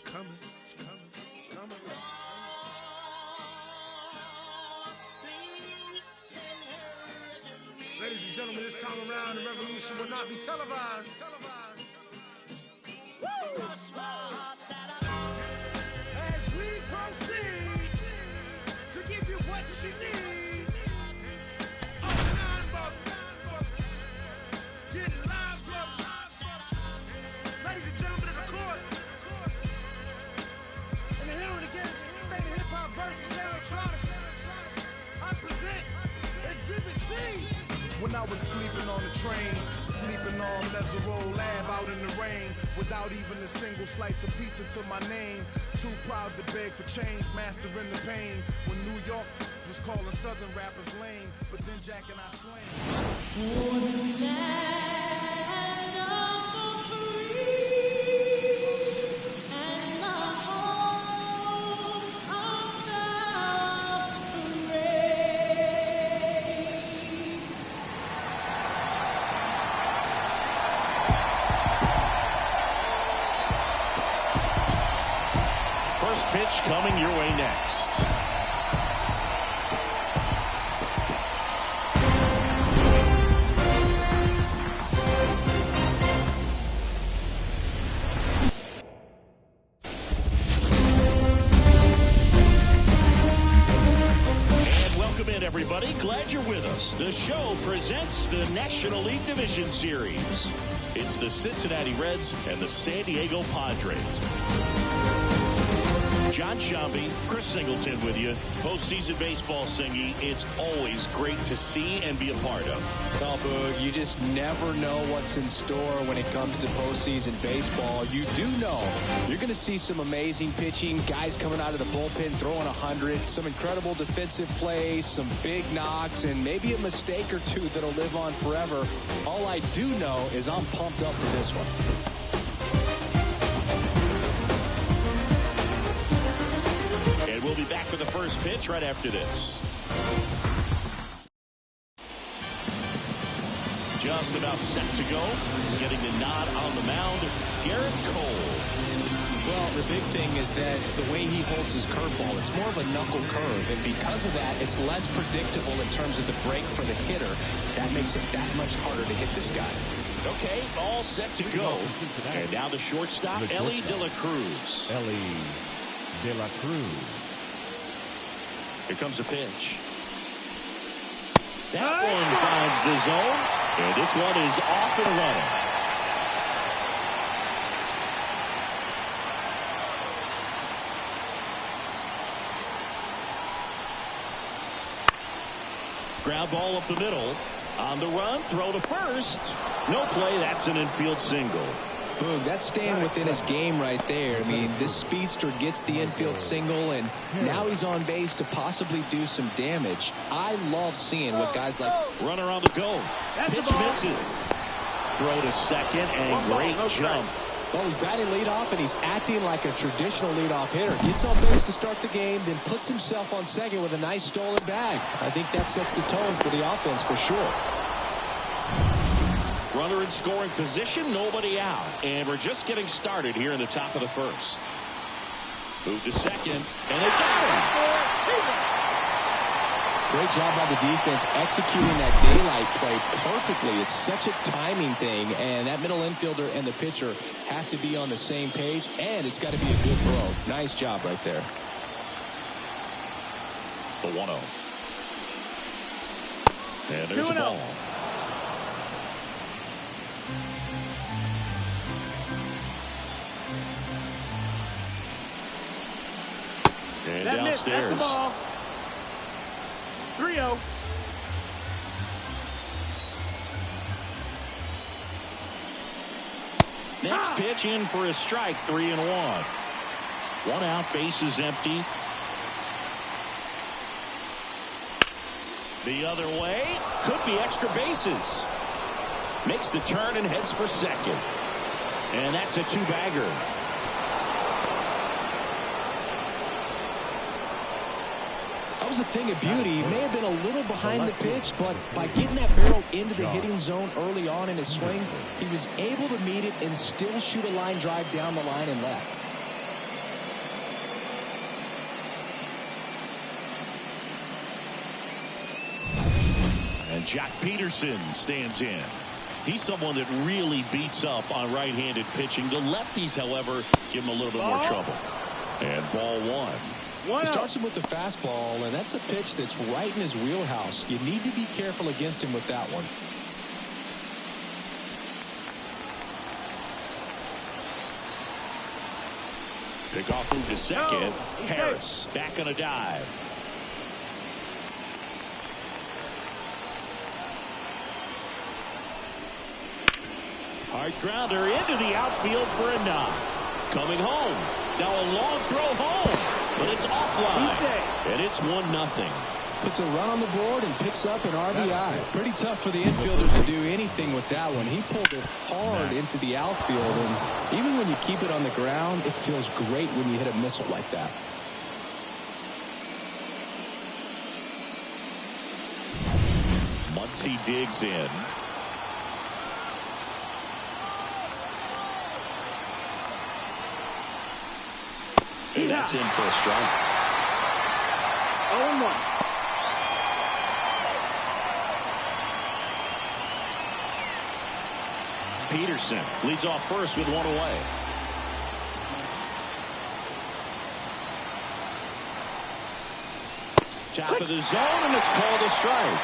coming. It's coming. It's coming. Ladies and gentlemen, this time around, the revolution will not be televised. Woo! As we proceed to give you what you need. Get live, ladies and gentlemen of the court. And the hearing against State of Hip Hop versus Electronic, I present Exhibit C. When I was sleeping on the train, sleeping on Mesereau Lab out in the rain, without even a single slice of pizza to my name. Too proud to beg for change, mastering the pain. When New York was calling Southern rappers lame, but then Jack and I slain. For the land of the free and the home of the brave. First pitch coming your way next. Everybody, glad you're with us. The show presents the National League Division Series. It's the Cincinnati Reds and the San Diego Padres. John Shambi, Chris Singleton with you. Postseason baseball, Singy. It's always great to see and be a part of. Well, Boog, you just never know what's in store when it comes to postseason baseball. You do know you're going to see some amazing pitching, guys coming out of the bullpen throwing 100, some incredible defensive plays, some big knocks, and maybe a mistake or two that'll live on forever. All I do know is I'm pumped up for this one. We'll be back with the first pitch right after this. Just about set to go. Getting the nod on the mound, Garrett Cole. Well, the big thing is that the way he holds his curveball, it's more of a knuckle curve. And because of that, it's less predictable in terms of the break for the hitter. That makes it that much harder to hit this guy. Okay, all set to go. And now the shortstop, Ellie De La Cruz. Ellie De La Cruz. Here comes a pitch. That one finds the zone, and this one is off and running. Ground ball up the middle. On the run, throw to first. No play, that's an infield single. Boog, that's staying within his game right there. I mean, this speedster gets the infield single, and now he's on base to possibly do some damage. I love seeing what guys like... Runner on the go. Pitch misses. Throw to second, and great jump. Well, he's batting leadoff, and he's acting like a traditional leadoff hitter. Gets on base to start the game, then puts himself on second with a nice stolen bag. I think that sets the tone for the offense for sure. Runner in scoring position, nobody out. And we're just getting started here in the top of the first. Move to second, and they got him. Great job by the defense executing that daylight play perfectly. It's such a timing thing, and that middle infielder and the pitcher have to be on the same page, and it's got to be a good throw. Nice job right there. The 1-0. And there's the ball. And that downstairs. That's the ball. 3-0. Next pitch in for a strike, 3-1. One out, bases empty. The other way, could be extra bases. Makes the turn and heads for second. And that's a two-bagger. That was a thing of beauty. He may have been a little behind the pitch, but by getting that barrel into the hitting zone early on in his swing, he was able to meet it and still shoot a line drive down the line and left. Jack Peterson stands in. He's someone that really beats up on right-handed pitching. The lefties, however, give him a little bit more trouble. And ball one. He starts him with the fastball, and that's a pitch that's right in his wheelhouse. You need to be careful against him with that one. Pickoff move to second. Harris back on a dive. Hard grounder into the outfield for a knock. Coming home. Now a long throw home. But it's offline. And it's 1-0. Puts a run on the board and picks up an RBI. Pretty tough for the infielders to do anything with that one. He pulled it hard into the outfield. And even when you keep it on the ground, it feels great when you hit a missile like that. Muncy digs in. And that's in for a strike. 0-1. Peterson leads off first with one away. Top of the zone, and it's called a strike.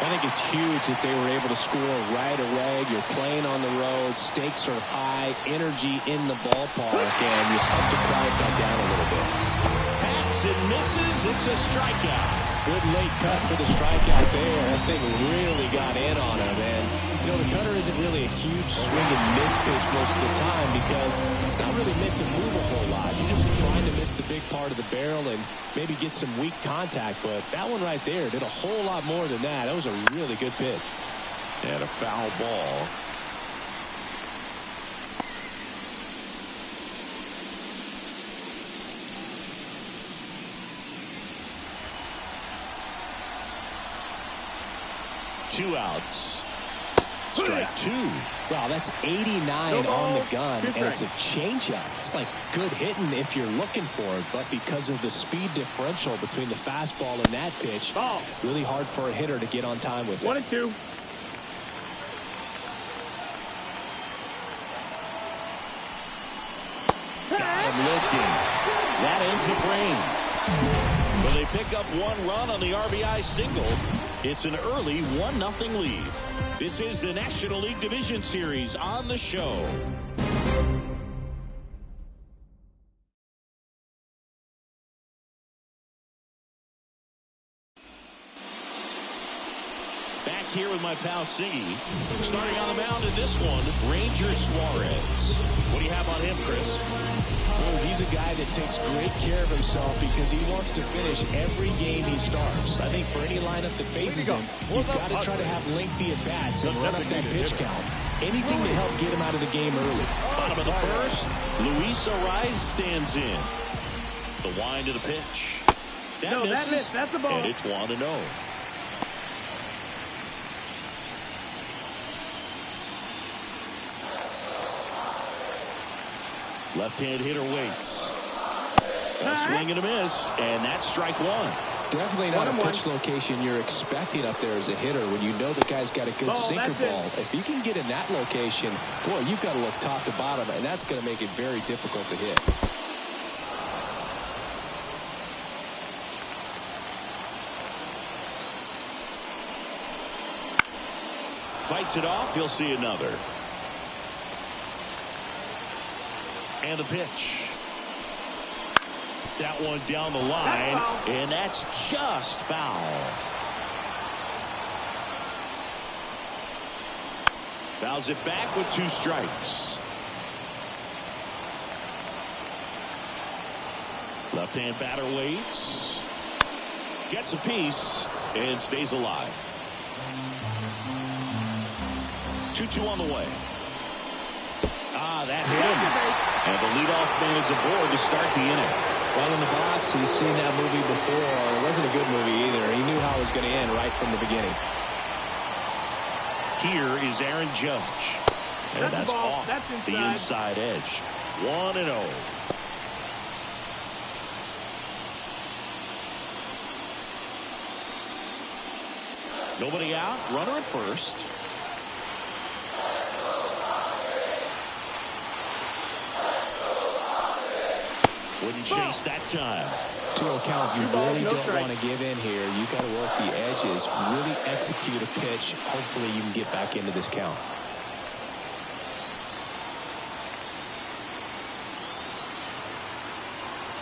I think it's huge that they were able to score right away. You're playing on the road. Stakes are high. Energy in the ballpark. And you have to quiet that down a little bit. Hacks and misses. It's a strikeout. Good late cut for the strikeout there. That thing really got in on him. And, you know, the cutter isn't really a huge swing and miss pitch most of the time because it's not really meant to move a whole lot. You're just trying to miss the big part of the barrel and maybe get some weak contact. But that one right there did a whole lot more than that. That was a really good pitch. And a foul ball. Two outs. Strike two. Wow, that's 89 on the gun, and it's a changeup. It's like good hitting if you're looking for it, but because of the speed differential between the fastball and that pitch, really hard for a hitter to get on time with it. 1-2. Got him looking. That ends the frame. But they pick up one run on the RBI single. It's an early 1-0 lead. This is the National League Division Series on the show. Back here with my pal Siggy. Starting on the mound in this one, Ranger Suarez. What do you have on him, Chris? Well, he's a guy that takes great care of himself because he wants to finish every game he starts. I think for any lineup that faces him, you've got to try to have lengthy at-bats and run up that pitch count. Anything to help get him out of the game early. Bottom of the first, Luis Ariz stands in. The wind of the pitch. That misses, that's the ball. and it's 1-0. Left-hand hitter waits. A swing and a miss, and that's strike one. Definitely not a pitch location you're expecting up there as a hitter when you know the guy's got a good sinker ball. If he can get in that location, boy, you've got to look top to bottom, and that's going to make it very difficult to hit. Fights it off, you'll see another. And the pitch. That one down the line, and that's just foul. Fouls it back with 2 strikes. Left-hand batter waits. Gets a piece and stays alive. 2-2 on the way. That hit him. And the leadoff man is aboard to start the inning. Well, in the box, he's seen that movie before. It wasn't a good movie either. He knew how it was going to end right from the beginning. Here is Aaron Judge. And that's off the inside edge. 1-0. Nobody out. Runner at first. Wouldn't chase that time. 2-0 count. You really don't want to give in here. You got to work the edges. Really execute a pitch. Hopefully you can get back into this count.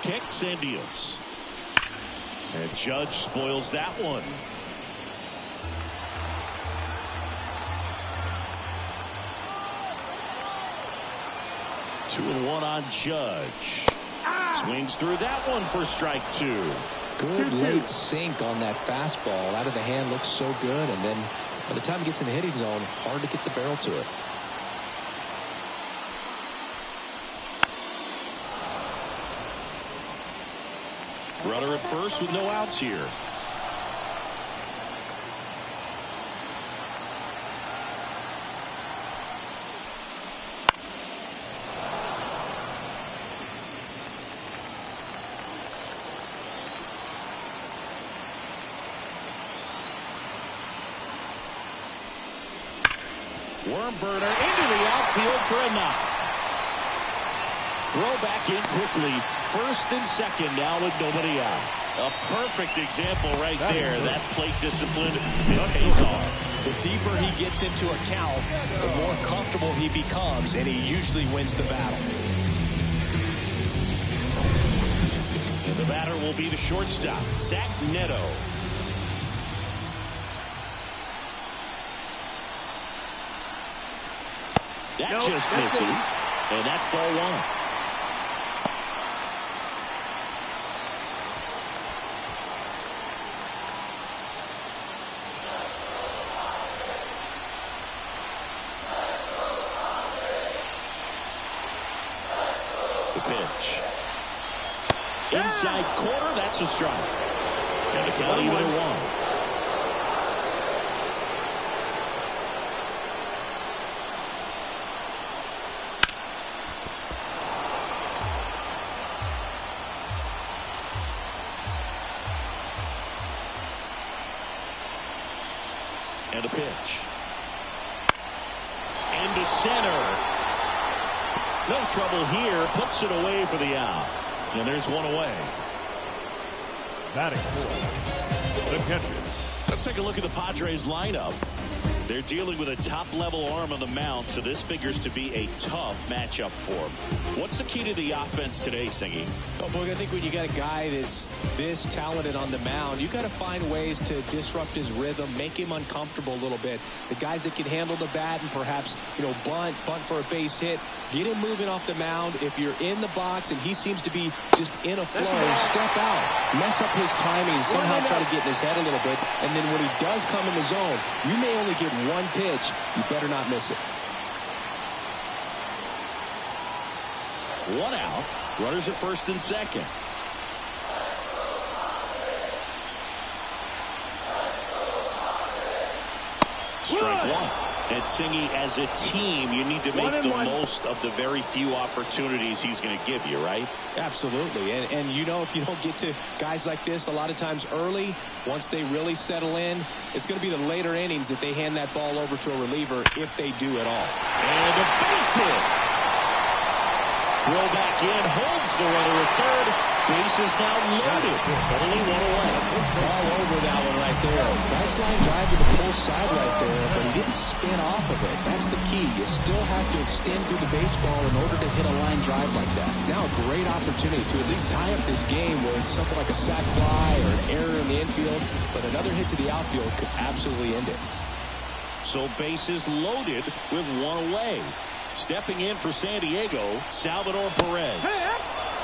Kicks and deals. And Judge spoils that one. 2-1 on Judge. Swings through that one for strike 2. Good late sink on that fastball. Out of the hand, looks so good. And then by the time it gets in the hitting zone, hard to get the barrel to it. Runner at first with no outs here. Worm burner into the outfield for a knock. Throw back in quickly. First and second now with nobody out. A perfect example right there. That plate discipline, it pays off. The deeper he gets into a count, the more comfortable he becomes, and he usually wins the battle. And the batter will be the shortstop, Zach Neto. That just misses, and that's ball 1. Pitch. Inside corner, that's a strike. And the count even at 1. And a pitch. Into center. No trouble here. Puts it away for the out. And there's one away. Batting fourth, the catches. Let's take a look at the Padres lineup. They're dealing with a top-level arm on the mound, so this figures to be a tough matchup for them. What's the key to the offense today, Singy? Oh, Boog, I think when you got a guy that's this talented on the mound, you got to find ways to disrupt his rhythm, make him uncomfortable a little bit. The guys that can handle the bat and perhaps, bunt for a base hit, get him moving off the mound. If you're in the box and he seems to be just in a flow, step out, mess up his timing, somehow try to get in his head a little bit, and then when he does come in the zone, you may only get one pitch. You better not miss it. 1 out. Runners at first and second. Strike 1. And Singy, as a team, you need to make the most of the very few opportunities he's going to give you, right? Absolutely. And if you don't get to guys like this a lot of times early, once they really settle in, it's going to be the later innings that they hand that ball over to a reliever if they do at all. And a base hit. Throw back in, holds the runner at third. Base is now loaded. Only 1 away. All over that one right there. Nice line drive to the pull side right there, but he didn't spin off of it. That's the key. You still have to extend through the baseball in order to hit a line drive like that. Now a great opportunity to at least tie up this game with something like a sac fly or an error in the infield, but another hit to the outfield could absolutely end it. So bases loaded with 1 away. Stepping in for San Diego, Salvador Perez.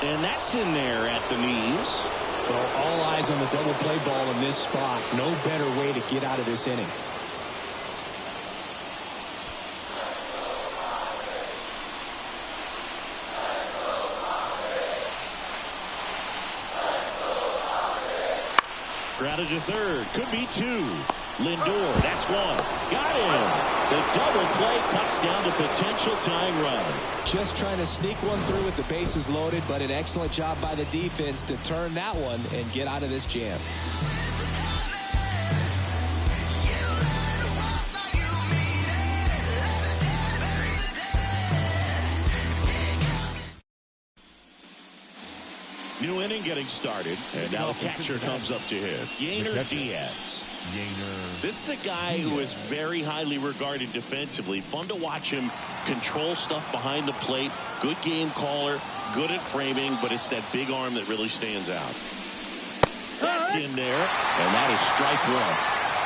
And that's in there at the knees. Well, all eyes on the double play ball in this spot. No better way to get out of this inning. Grounded to third. Could be 2. Lindor, that's 1. Got him. The double play cuts down the potential tying run. Just trying to sneak one through with the bases loaded, but an excellent job by the defense to turn that one and get out of this jam. New inning getting started, and now the catcher comes up to hit. NLDS. This is a guy who is very highly regarded defensively. Fun to watch him control stuff behind the plate. Good game caller, good at framing, but it's that big arm that really stands out. That's in there, and that is strike one.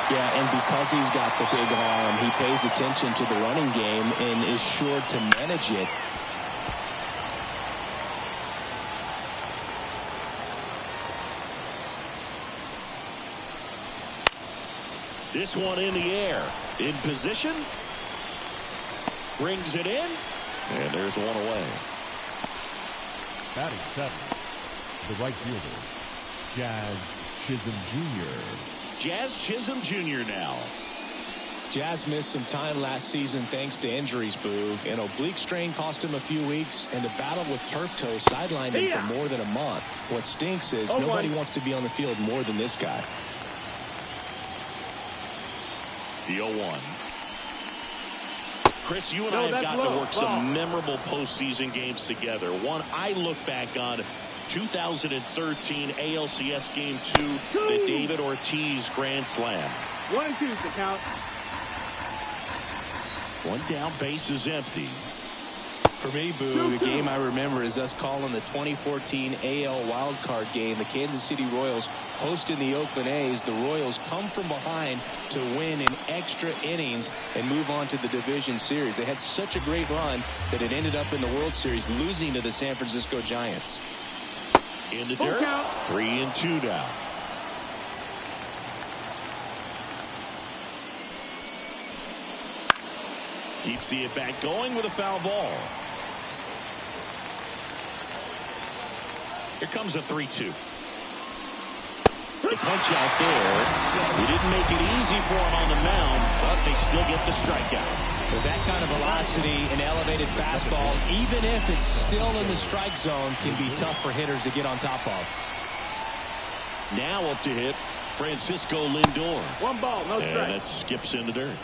Yeah, and because he's got the big arm, he pays attention to the running game and is sure to manage it. This one in the air. In position. Brings it in. And there's one away. Batting seventh, the right fielder, Jazz Chisholm Jr. Jazz Chisholm Jr. now. Jazz missed some time last season thanks to injuries, Boo. An oblique strain cost him a few weeks, and a battle with turf toe sidelined him for more than a month. What stinks is nobody wants to be on the field more than this guy. The 0-1. Chris, you and I have gotten to work some memorable postseason games together. One I look back on, 2013 ALCS Game 2, the David Ortiz Grand Slam. 1-2 the count. One down, base is empty. For me, Boo, the game I remember is us calling the 2014 AL wildcard game. The Kansas City Royals hosting the Oakland A's. The Royals come from behind to win in extra innings and move on to the division series. They had such a great run that it ended up in the World Series losing to the San Francisco Giants. In the dirt, 3-2 down. Keeps the at-bat going with a foul ball. Here comes a 3-2. The punch out there. He didn't make it easy for him on the mound, but they still get the strikeout. With that kind of velocity and elevated fastball, even if it's still in the strike zone, can be tough for hitters to get on top of. Now up to hit, Francisco Lindor. 1 ball, no strike. And that skips in the dirt.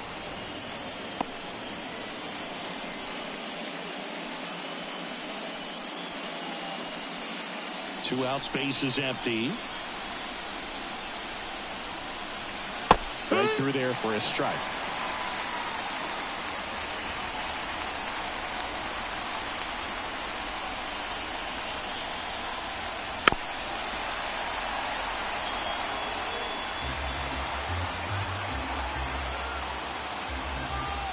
Two outs, base is empty. Right through there for a strike.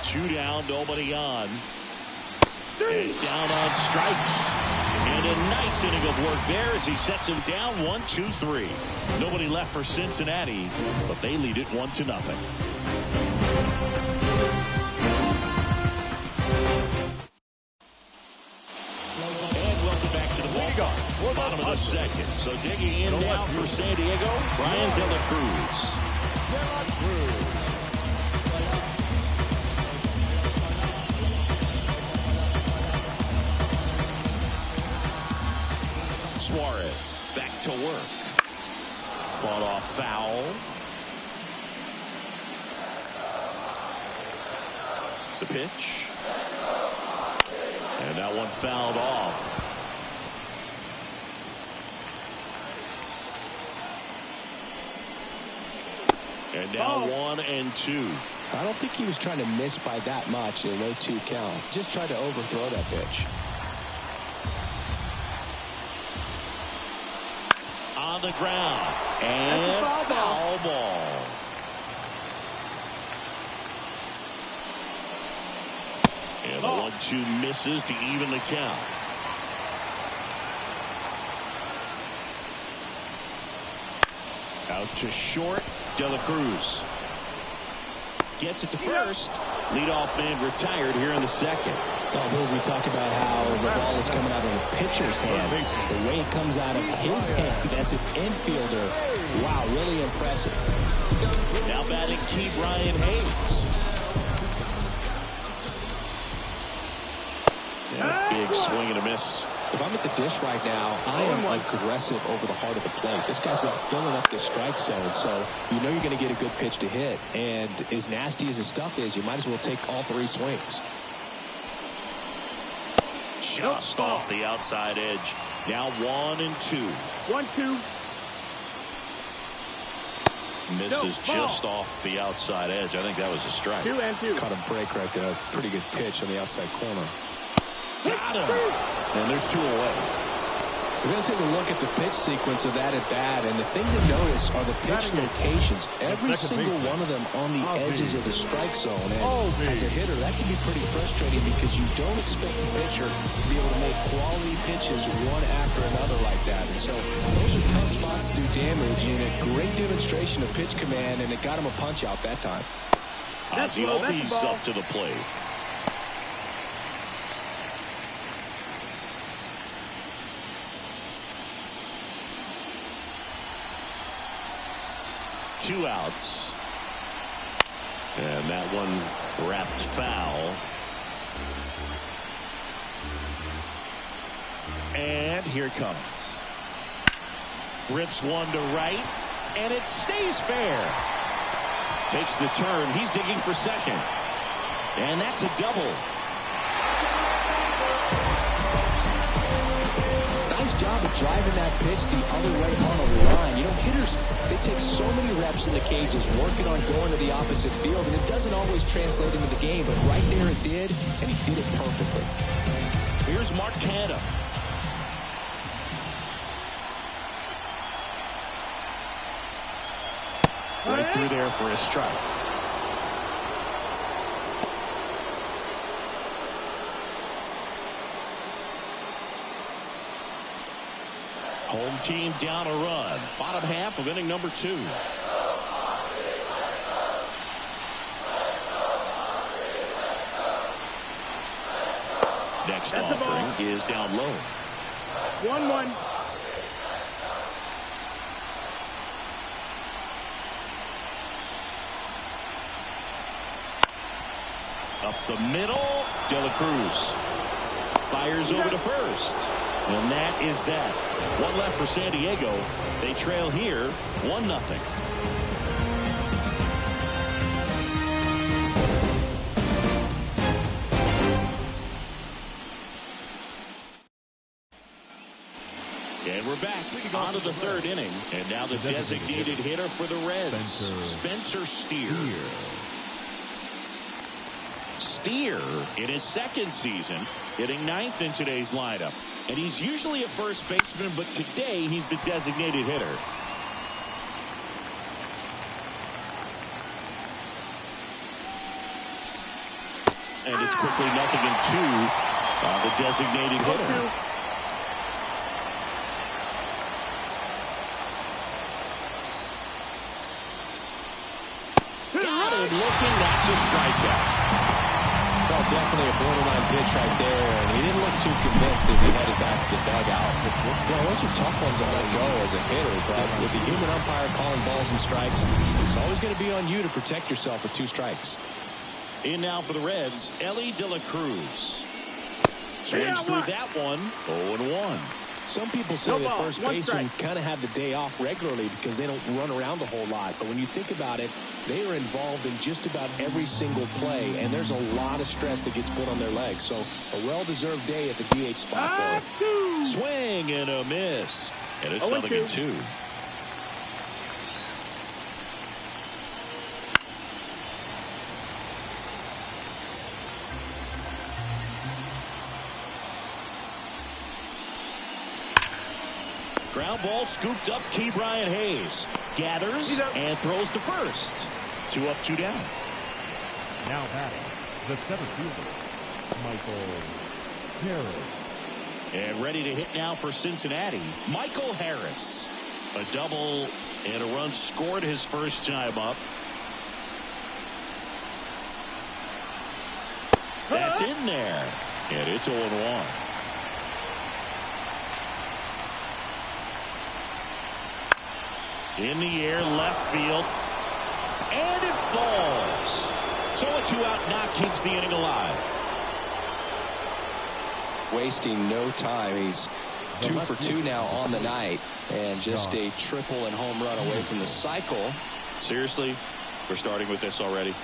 Two down, nobody on. And down on strikes. And a nice inning of work there as he sets him down 1-2-3. Nobody left for Cincinnati, but they lead it 1-0. And welcome back to the ball. Bottom of the second. So digging in now for San Diego, Brian De La Cruz. Suarez back to work. Fought off foul. The pitch. And that one fouled off. And now 1-2. I don't think he was trying to miss by that much in a 0-2 count. Just tried to overthrow that pitch. On the ground. And foul ball. And the 1-2 misses to even the count. Out to short. De La Cruz gets it to first. Leadoff man retired here in the second. Well, we talk about how the ball is coming out of the pitcher's hand. The way it comes out of his hand as an infielder. Wow, really impressive. Now batting key Brian Hayes. Yeah, big swing and a miss. If I'm at the dish right now, I am aggressive over the heart of the plate. This guy's been filling up the strike zone, so you know you're going to get a good pitch to hit. And as nasty as his stuff is, you might as well take all three swings. just off the outside edge. Now 1-2. 1-2. Misses just off the outside edge. I think that was a strike. 2-2. Caught a break right there. Pretty good pitch on the outside corner. Got him. And there's 2 away. We're going to take a look at the pitch sequence of that at bat, and the thing to notice are the pitch locations. Every single one of them on the edges of the strike zone. And as a hitter, that can be pretty frustrating because you don't expect the pitcher to be able to make quality pitches one after another like that. And so those are tough spots to do damage, and a great demonstration of pitch command, and it got him a punch out that time. Ozzie Albies up to the plate. Two outs. And that one wrapped foul. And here it comes. Rips one to right. And it stays fair. Takes the turn. He's digging for second. And that's a double. Nice job of driving that pitch the other way on the line. You know, hitters, they take so many reps in the cages working on going to the opposite field, and it doesn't always translate into the game, but right there it did, and he did it perfectly. Here's Mark Canha. Right through there for a strike. Home team down a run. Bottom half of inning number 2. Next offering is down low. 1-1. Up the middle. De La Cruz fires over to first. And that is that. One left for San Diego. They trail here 1-0. And we're back on to the third inning. And now the designated hitter for the Reds, Spencer Steer. Steer in his second season, hitting 9th in today's lineup. And he's usually a first baseman, but today he's the designated hitter. And it's quickly 0-2 on the designated hitter. Got it looking, that's a strikeout. Well, definitely a borderline pitch right there, and he didn't look too convinced as he headed back to the dugout. Well, those are tough ones to let go as a hitter, but with the human umpire calling balls and strikes, it's always going to be on you to protect yourself with 2 strikes. In now for the Reds, Elly De La Cruz. Swings through that one, 0-1. Some people say that first basemen kind of have the day off regularly because they don't run around a whole lot. But when you think about it, they are involved in just about every single play, and there's a lot of stress that gets put on their legs. So a well-deserved day at the DH spot for it. Swing and a miss. And it's 0-2. Ground ball scooped up. Key Brian Hayes gathers and throws to first. 2 up, 2 down. Now batting, the center fielder, Michael Harris. And ready to hit now for Cincinnati, Michael Harris. A double and a run scored his first time up. That's in there. And it's 0-1. In the air, left field. And it falls. So a 2-out knock keeps the inning alive. Wasting no time. He's 2 for 2 now on the night. And just a triple and home run away from the cycle. Seriously, we're starting with this already.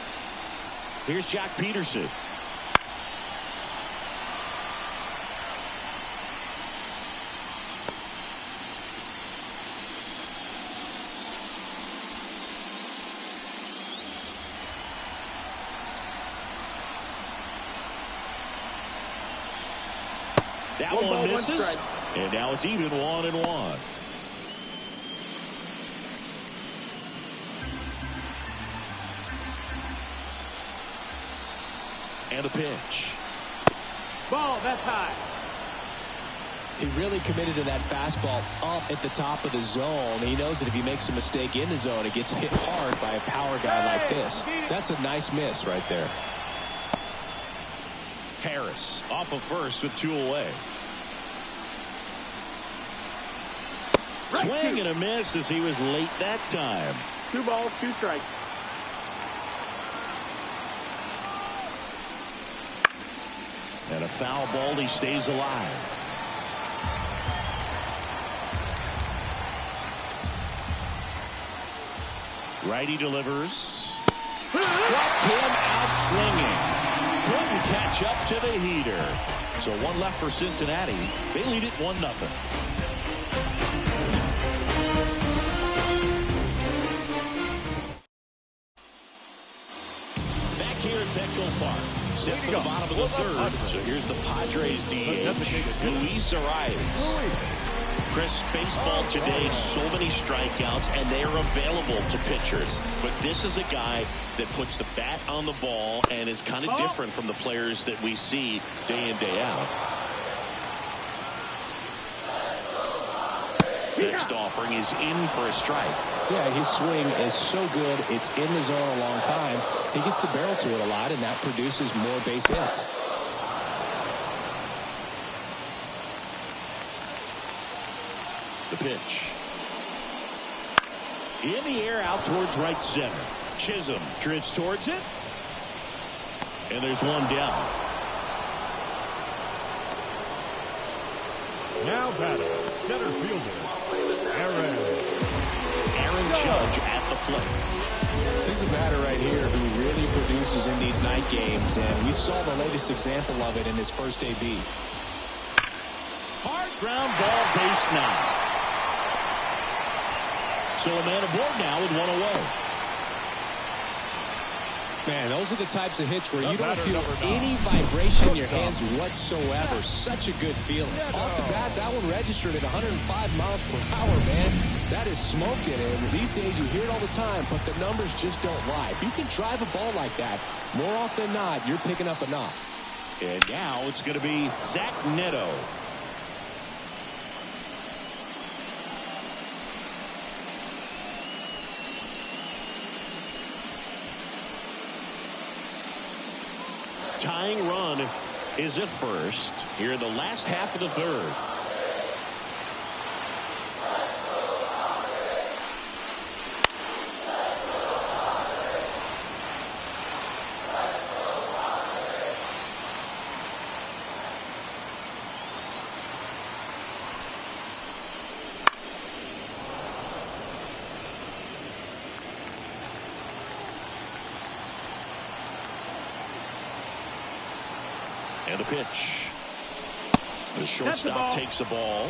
Here's Jack Peterson. That One one ball, one misses. strike. And now it's even 1-1. And a pitch. Ball, that's high. He really committed to that fastball up at the top of the zone. He knows that if he makes a mistake in the zone, it gets hit hard by a power guy like this. That's a nice miss right there. Harris off of first with 2 away. Swing and a miss as he was late that time. 2 balls, 2 strikes. And a foul ball. He stays alive. Righty delivers. Struck him out swinging. Couldn't catch up to the heater. So 1 left for Cincinnati. They lead it 1-0. Back here at Petco Park. Set for the bottom of the third. So here's the Padres DH, Luis Arias. Chris, baseball today, so many strikeouts, and they are available to pitchers. But this is a guy that puts the bat on the ball and is kind of different from the players that we see day in, day out. Next offering is in for a strike. Yeah, his swing is so good. It's in the zone a long time. He gets the barrel to it a lot, and that produces more base hits. The pitch. In the air out towards right center. Chisholm drifts towards it. And there's 1 down. Now batting, center fielder, Aaron Judge at the plate. This is a batter right here who really produces in these night games, and we saw the latest example of it in his first AB. Hard ground ball, base now. So a man aboard now with 1 away. Man, those are the types of hits where you don't feel any vibration in your hands whatsoever. Such a good feeling. Off the bat, that one registered at 105 miles per hour, man. That is smoking, and these days you hear it all the time, but the numbers just don't lie. If you can drive a ball like that, more often than not, you're picking up a knock. And now it's going to be Zach Neto. Tying run is at first here in the last half of the third. And the pitch. The shortstop takes the ball.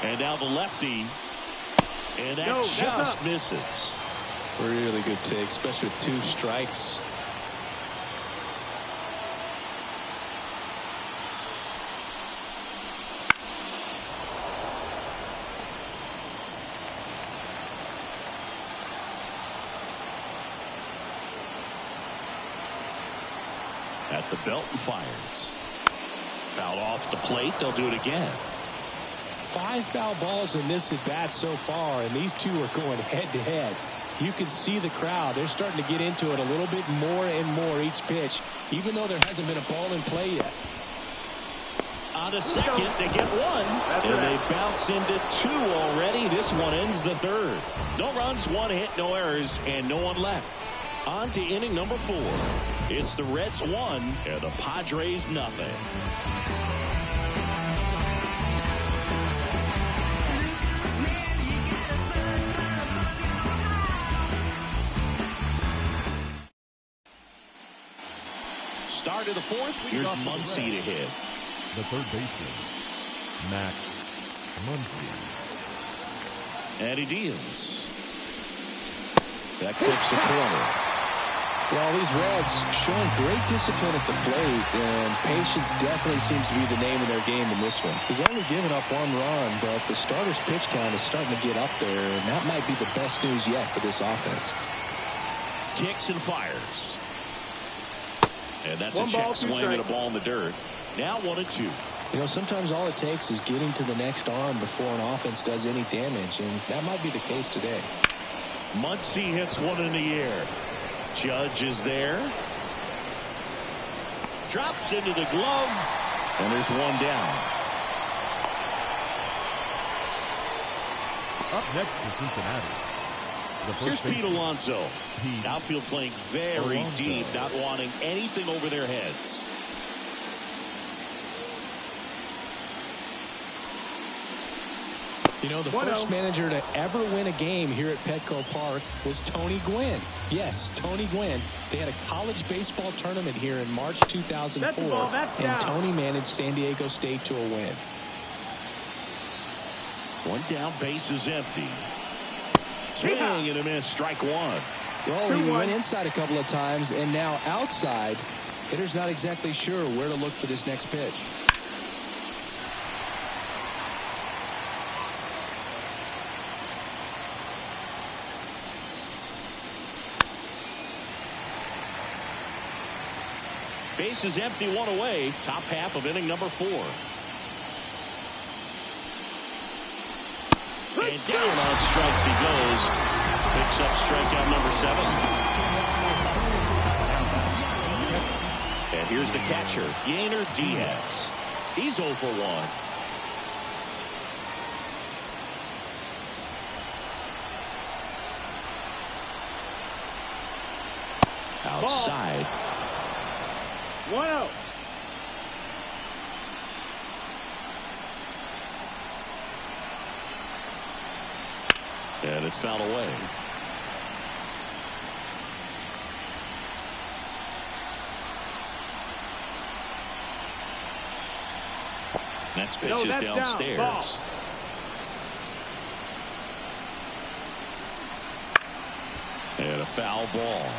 And now the lefty. And that just misses. Really good take, especially with 2 strikes. At the belt and fires. Foul off the plate. They'll do it again. 5 foul balls in this at bat so far, and these 2 are going head to head. You can see the crowd. They're starting to get into it a little bit more and more each pitch, even though there hasn't been a ball in play yet. On a second, they get 1. And they bounce into 2 already. This one ends the third. No runs, 1 hit, no errors, and no one left. On to inning number 4. It's the Reds 1 and the Padres nothing. Start of the 4th. Here's Muncy to hit. The third baseman, Max Muncy. And he deals. That clips the corner. Well, these Reds showing great discipline at the plate, and patience definitely seems to be the name of their game in this one. He's only given up 1 run, but the starter's pitch count is starting to get up there, and that might be the best news yet for this offense. Kicks and fires. And that's a check swing and a ball in the dirt. Now 1-2. You know, sometimes all it takes is getting to the next arm before an offense does any damage, and that might be the case today. Muncy hits one in the air. Judge is there. Drops into the glove. And there's one down. Up next for Cincinnati. Here's Pete Alonso. Outfield playing very deep, not wanting anything over their heads. You know, the first manager to ever win a game here at Petco Park was Tony Gwynn. Yes, Tony Gwynn. They had a college baseball tournament here in March 2004, and Tony managed San Diego State to a win. One down, base is empty. Swing and a miss, strike one. Well, he went inside a couple of times, and now outside. Hitter's not exactly sure where to look for this next pitch. Base is empty, one away. Top half of inning number 4. And down on strikes he goes. Picks up strikeout number 7. And here's the catcher, Yainer Diaz. He's 0 for 1. Outside. 1-0. And it's fouled away. Next pitch is downstairs. And a foul ball.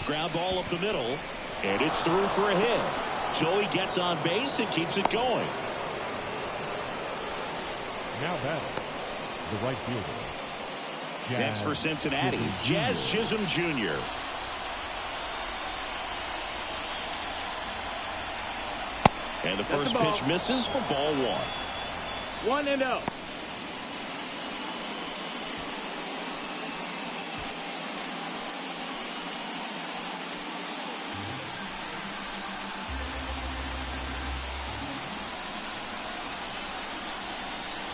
Ground ball up the middle, and it's through for a hit. Joey gets on base and keeps it going. Now batting, the right fielder. Next for Cincinnati, Jazz Chisholm Jr. And the first pitch misses for ball 1. 1-0.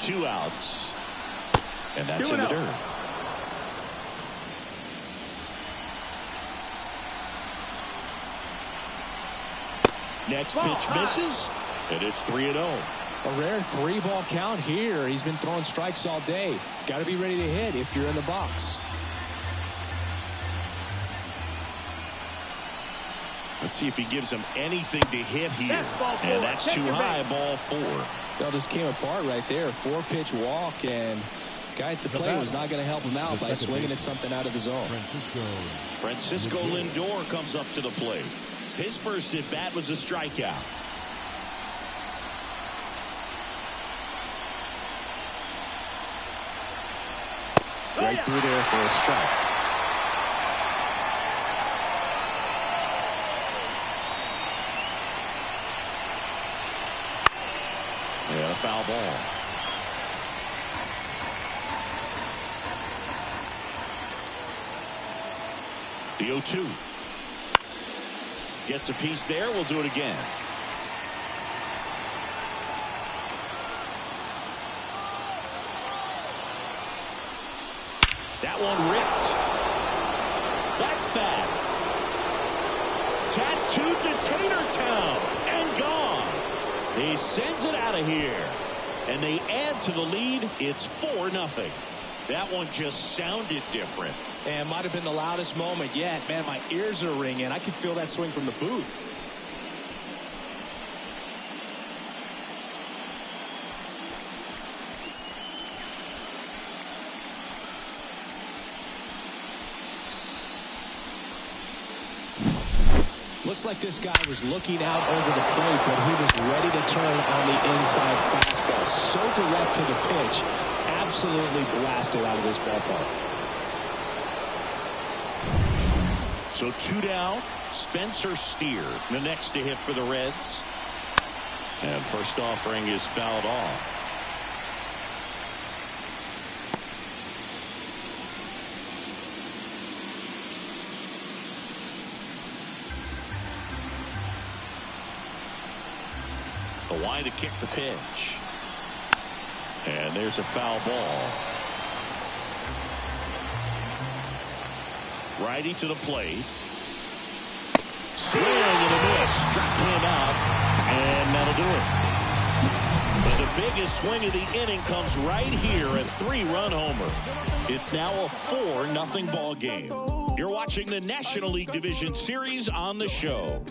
Two outs. And that's in the dirt. Next pitch misses, and it's 3-0. A rare 3-ball count here. He's been throwing strikes all day. Got to be ready to hit if you're in the box. Let's see if he gives him anything to hit here. And that's too high, ball 4. That just came apart right there. 4-pitch walk, and guy at the plate was not going to help him out by swinging at something out of the zone. Francisco Lindor comes up to the plate. His first at bat was a strikeout. Right through there for a strike. Yeah, a foul ball. The 0-2. Gets a piece there. We'll do it again. That one ripped. That's bad. Tattooed to Tater Town and gone. He sends it out of here. and they add to the lead. It's 4-0. That one just sounded different. And might have been the loudest moment yet. Man, my ears are ringing. I could feel that swing from the booth. Looks like this guy was looking out over the plate, but he was ready to turn on the inside fastball. So direct to the pitch. Absolutely blasted out of this ballpark. So 2 down. Spencer Steer, the next to hit for the Reds. And first offering is fouled off. The line to kick the pitch. And there's a foul ball. Righty to the plate. Swing and a miss. Struck him out. And that'll do it. But the biggest swing of the inning comes right here, a 3-run homer. It's now a 4-0 ball game. You're watching the National League Division Series on the show.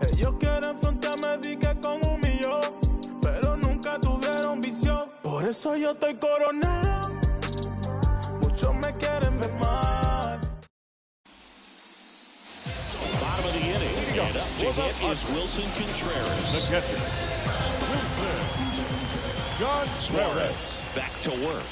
Ellos quieren frontearme, di que con un millón, pero nunca tuvieron visión. Por eso yo estoy coronado. Muchos me quieren ver mal. Bottom of the inning, and up to hit is Wilson Contreras. The catcher, Wilson Suarez back to work.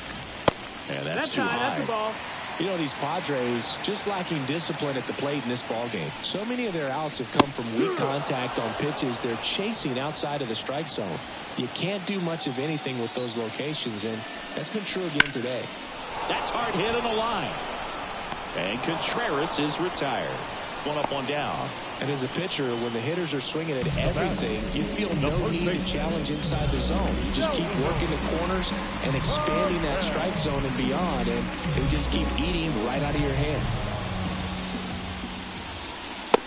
And that's too high. That's a ball. You know, these Padres just lacking discipline at the plate in this ball game. So many of their outs have come from weak contact on pitches they're chasing outside of the strike zone. You can't do much of anything with those locations, and that's been true again today. That's hard hit on the line. And Contreras is retired. 1 up, 1 down. And as a pitcher, when the hitters are swinging at everything, you feel no need to challenge inside the zone. You just keep working the corners and expanding that strike zone and beyond, and they just keep eating right out of your hand.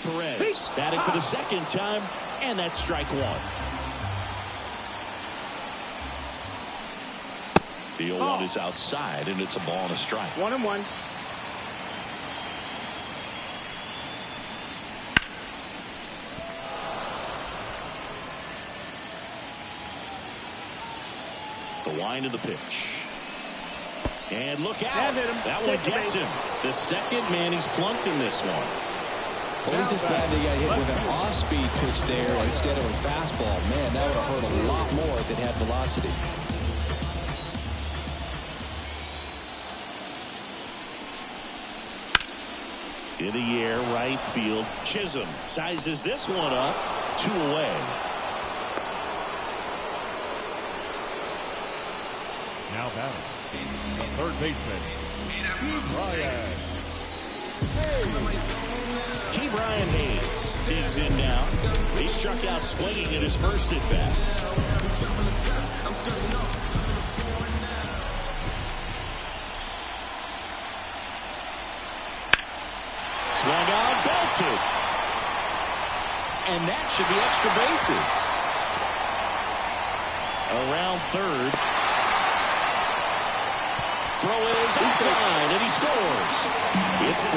Perez batting for the second time, and that's strike 1. The 0-1 is outside, and it's a ball and a strike. 1-1. The line of the pitch. And look out. That hit him. That one Take the gets base. him. The second man he's plunked in this one. Well, he's just glad they got hit with an off-speed pitch there instead of a fastball. Man, that would have hurt a lot more if it had velocity. In the air, right field. Chisholm sizes this one up. 2 away. Now batting, third baseman, Brian. Key Brian Hayes digs in now. He struck out swinging at his first at bat. Swung on, belted. And that should be extra bases. Around third. Throw is offline, and he scores. It's 4-1.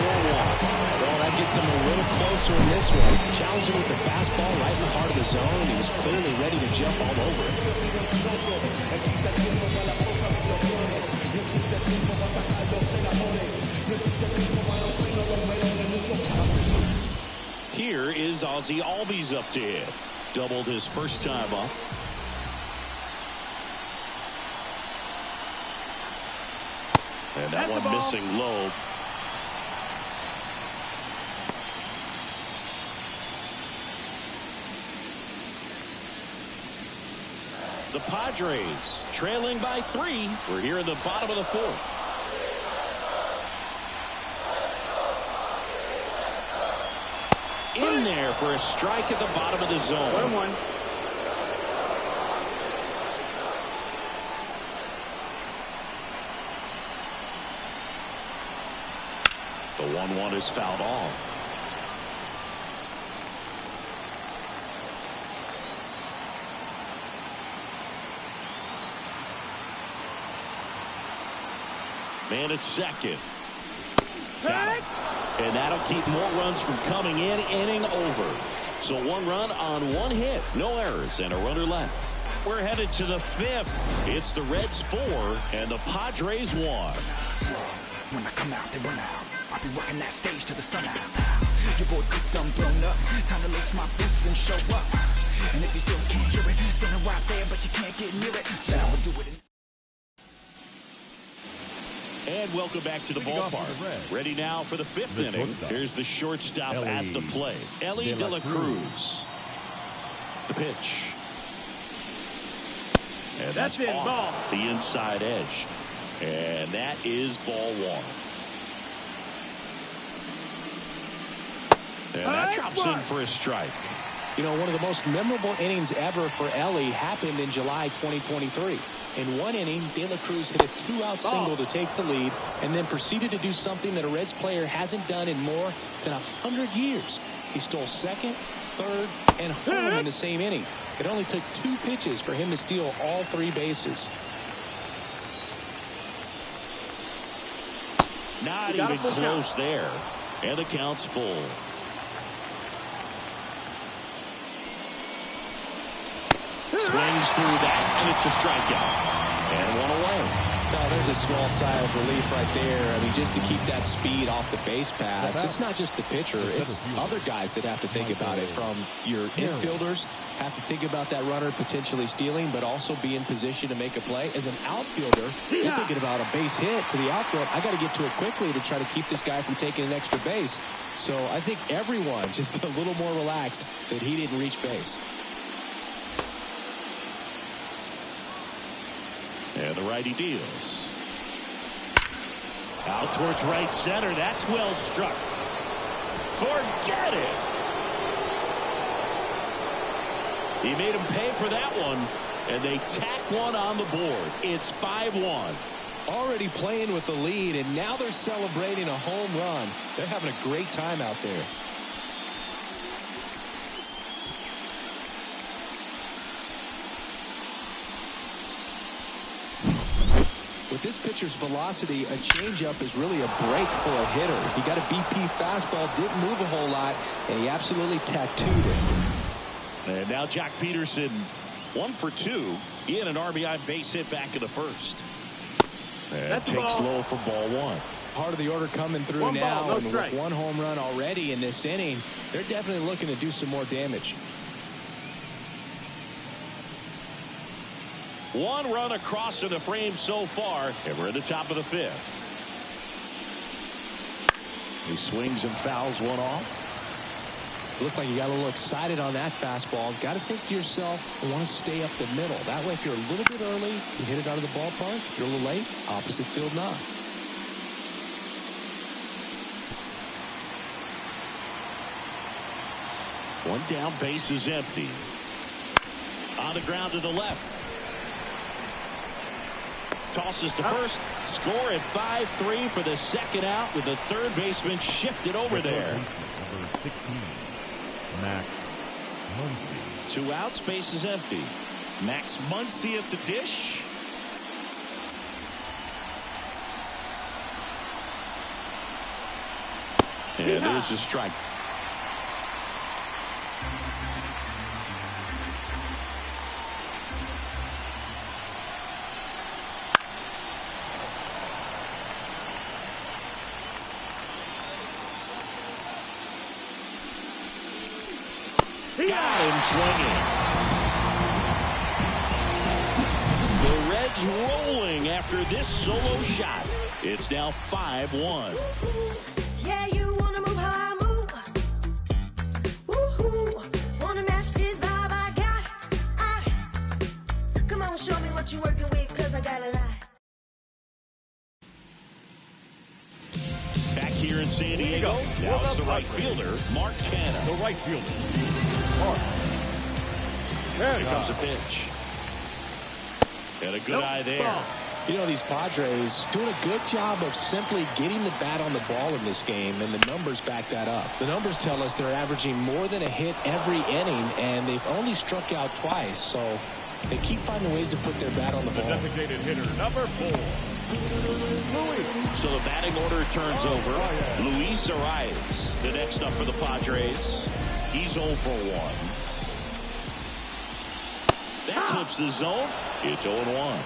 Well, that gets him a little closer in this one. Challenged him with the fastball right in the heart of the zone, and he was clearly ready to jump all over it. Here is Ozzie Albies up to hit. Doubled his first time up. And that one missing low. The Padres trailing by 3. We're here in the bottom of the 4th. In there for a strike at the bottom of the zone. 1-1. The 1-1 is fouled off. Man at second. Got him. And that'll keep more runs from coming in. Inning over. So 1 run on 1 hit. No errors and a runner left. We're headed to the 5th. It's the Reds 4 and the Padres 1. When I come out, they run out. I'll be working that stage to the sun out. Your boy cooked, I'm blown up. Time to lace my boots and show up. And if you still can't hear it, standing right there, but you can't get near it. Said I would do it. And welcome back to the ballpark. Ready now for the 5th inning. Here's the shortstop at the plate, Ellie De La Cruz. The pitch. And that's off ball. The inside edge. And that is ball 1. And that drops in for a strike. You know, one of the most memorable innings ever for Ellie happened in July 2023. In 1 inning, De La Cruz hit a 2-out single to take the lead and then proceeded to do something that a Reds player hasn't done in more than 100 years. He stole second, third, and home in the same inning. It only took 2 pitches for him to steal all 3 bases. Not even close there. And the count's full. Swings through that, and it's a strikeout. And 1 away. Oh, there's a small sigh of relief right there. I mean, just to keep that speed off the base pass. It's not just the pitcher. It's other guys that have to think about it. From your infielders have to think about that runner potentially stealing, but also be in position to make a play. As an outfielder, you're thinking about a base hit to the outfield. I got to get to it quickly to try to keep this guy from taking an extra base. So I think everyone just a little more relaxed that he didn't reach base. And the righty deals. Out towards right center. That's well struck. Forget it. He made him pay for that one. And they tack one on the board. It's 5-1. Already playing with the lead, and now they're celebrating a home run. They're having a great time out there. With this pitcher's velocity, a changeup is really a break for a hitter. He got a BP fastball, didn't move a whole lot, and he absolutely tattooed it. And now Jock Peterson, 1 for 2. He had an RBI base hit back in the 1st. And takes low for ball 1. Part of the order coming through now, and with 1 home run already in this inning, they're definitely looking to do some more damage. 1 run across in the frame so far, and we're at the top of the 5th. He swings and fouls one off. Looked like you got a little excited on that fastball. Got to think to yourself, I want to stay up the middle. That way, if you're a little bit early, you hit it out of the ballpark. If you're a little late, opposite field knock. One down, base is empty. On the ground to the left. Tosses to first. Score at 5-3 for the 2nd out, with the 3rd baseman shifted over there. Number 16, Max Muncy. 2 outs, base is empty. Max Muncy at the dish. And there's a strike. Got him swinging. The Reds rolling after this solo shot. It's now 5-1. Yeah, you wanna move how I move. Woo-hoo. Wanna match this vibe I got. Come on, show me what you're working with, cause I got a lot. Back here in San Diego, now it's the right fielder, Mark Canha. The right fielder, Here comes a pitch. And a good eye there. You know, these Padres doing a good job of simply getting the bat on the ball in this game, and the numbers back that up. The numbers tell us they're averaging more than a hit every inning, and they've only struck out twice, so they keep finding ways to put their bat on the ball. designated hitter, number 4. So the batting order turns over. Luis Arias, the next up for the Padres. He's 0 for 1. That clips the zone. It's 0-1.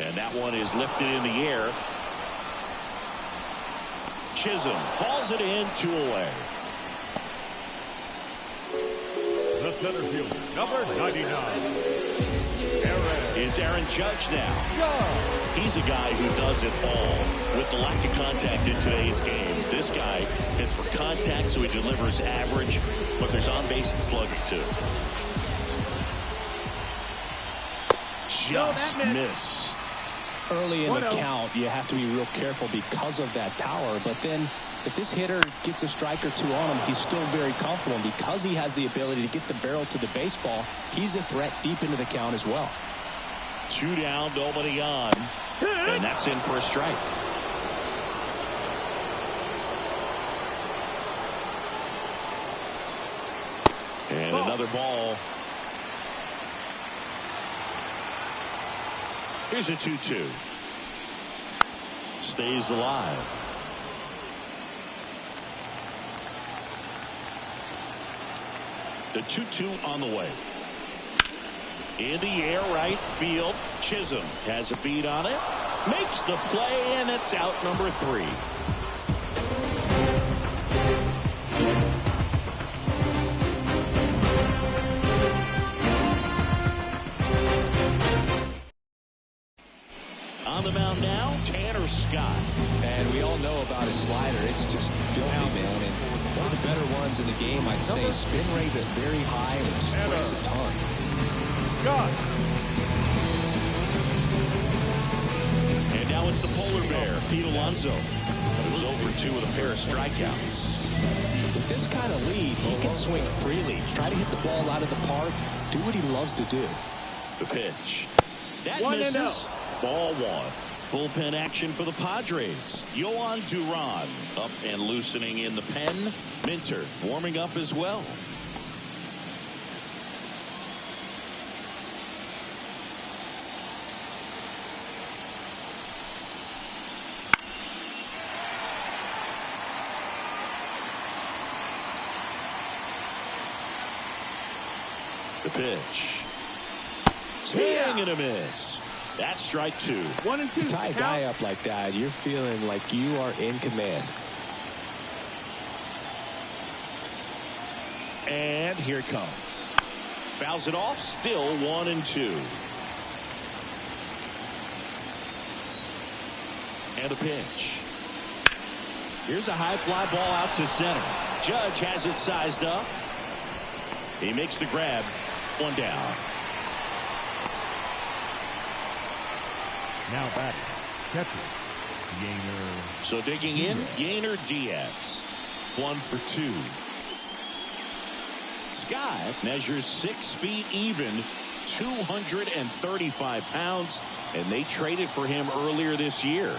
And that one is lifted in the air. Chisholm hauls it in, 2 away. The center fielder, number 99. It's Aaron Judge now. He's a guy who does it all. With the lack of contact in today's game, this guy hits for contact, so he delivers average, but there's on-base and slugging too. Just missed. Early in the count, you have to be real careful because of that power. But then if this hitter gets a strike or two on him, he's still very comfortable. And because he has the ability to get the barrel to the baseball, he's a threat deep into the count as well. 2 down, nobody on. And that's in for a strike. And another ball. Here's a 2-2. Stays alive. The 2-2 on the way. In the air, right field. Chisholm has a beat on it. Makes the play, and it's out, number 3. On the mound now, Tanner Scott. And we all know about his slider. It's just filthy, man. And one of the better ones in the game, I'd say. Spin rate's very high, and it just breaks a ton. And now it's the polar bear, Pete Alonso, who's 0 for 2 with a pair of strikeouts. With this kind of lead, he can swing freely. Try to hit the ball out of the park. Do what he loves to do. The pitch. That misses. Ball 1. Bullpen action for the Padres. Yohan Duran up and loosening in the pen. Minter warming up as well. The pitch. Swing and a miss. That's strike 2. 1 and 2. Tie a guy up like that, you're feeling like you are in command. And here it comes. Fouls it off. Still 1 and 2. And a pitch. Here's a high fly ball out to center. Judge has it sized up. He makes the grab. 1 down. Now batting, catcher, Yainer. So digging in, Yainer Diaz. 1 for 2. Scott measures 6 feet even, 235 pounds, and they traded for him earlier this year.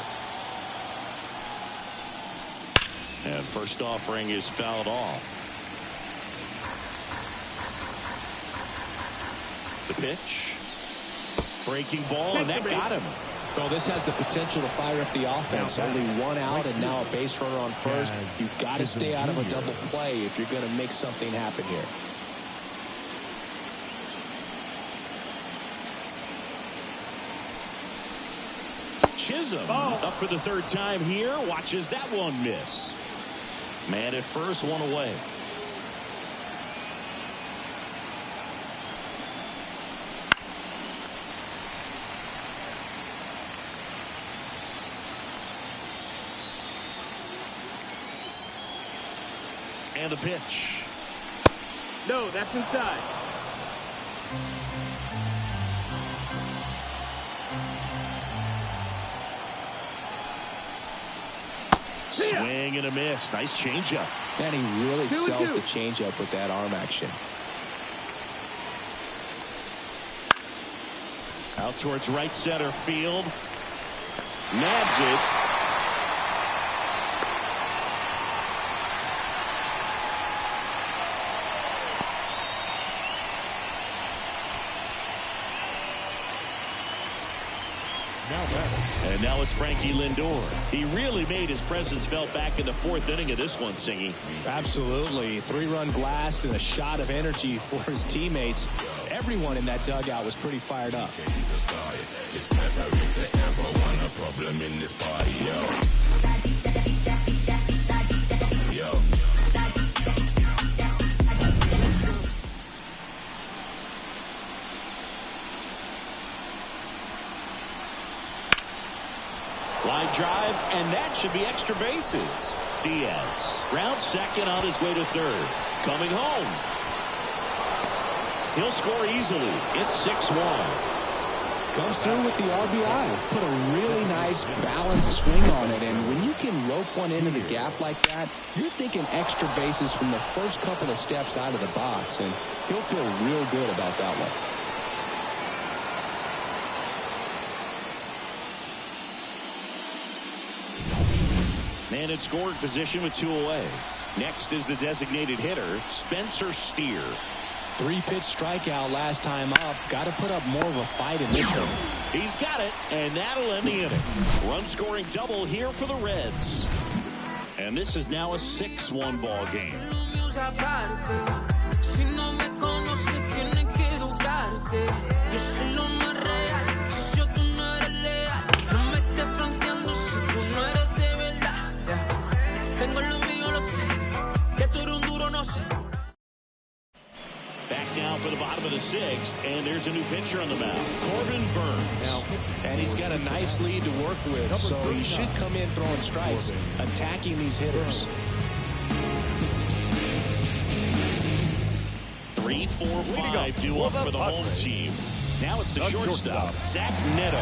And first offering is fouled off. The pitch. Breaking ball, and that got him. Well, this has the potential to fire up the offense. Only 1 out and now a base runner on first. You've got to stay out of a double play if you're going to make something happen here. Chisholm up for the 3rd time here. Watches that one miss. Man at first, 1 away. And the pitch. No, that's inside. Swing and a miss. Nice changeup. Man, he really sells the changeup with that arm action. Out towards right center field. Nabs it. Now batting. And now it's Frankie Lindor. He really made his presence felt back in the fourth inning of this one, Singy. Absolutely. 3-run blast and a shot of energy for his teammates. Everyone in that dugout was pretty fired up. It's better if they ever want a problem in this party, yo. Yo. Line drive, and that should be extra bases. Diaz round second on his way to third. Coming home. He'll score easily. It's 6-1. Comes through with the RBI. Put a really nice balanced swing on it. And when you can rope one into the gap like that, you're thinking extra bases from the first couple of steps out of the box. And he'll feel real good about that one. Man in scoring position with 2 away. Next is the designated hitter, Spencer Steer. 3-pitch strikeout last time up. Got to put up more of a fight in this one. He's got it, and that'll end the inning. Run-scoring double here for the Reds. And this is now a 6-1 ball game. Back now for the bottom of the 6th, and there's a new pitcher on the mound, Corbin Burns. And he's got a nice lead to work with, so he should come in throwing strikes, attacking these hitters. 3, 4, 5 due up for the home team. Now it's the shortstop, Zach Neto.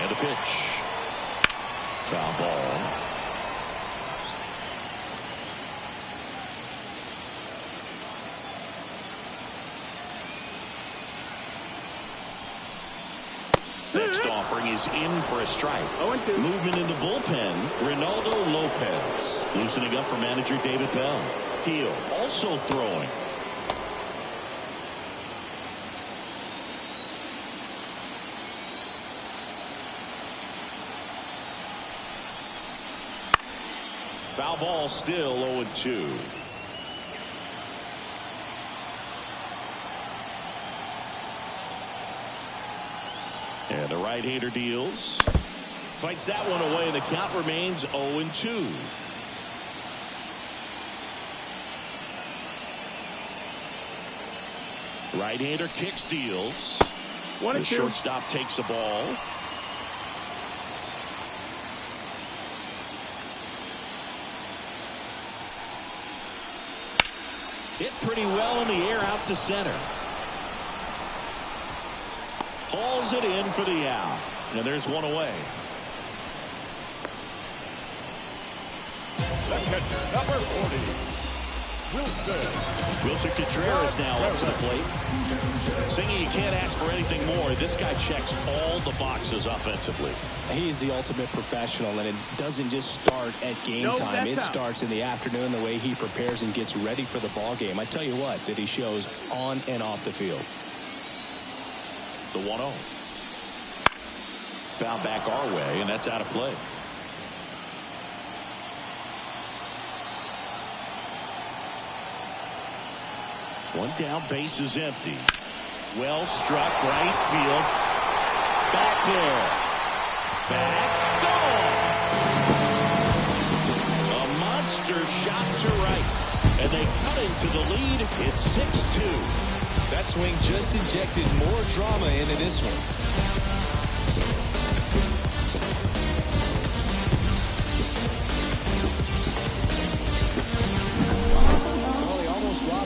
And a pitch. Foul ball. Next offering is in for a strike. Movement in the bullpen, Ronaldo Lopez. Loosening up for manager David Bell. Heel also throwing. Foul ball, still 0-2. And the right-hander deals. Fights that one away, and the count remains 0-2. Right-hander kicks, deals. The shortstop takes the ball. Hit pretty well in the air out to center. Hauls it in for the out. And there's one away. The catcher, number 40. Wilson Contreras now up to the plate. Singing, you can't ask for anything more. This guy checks all the boxes offensively. He's the ultimate professional, and it doesn't just start at game time. It starts in the afternoon, the way he prepares and gets ready for the ball game. I tell you what, that he shows on and off the field. The 1-0. Foul back our way, and that's out of play. One down, base is empty. Well struck, right field. Back there. Back, gone. A monster shot to right. And they cut into the lead. It's 6-2. That swing just injected more drama into this one.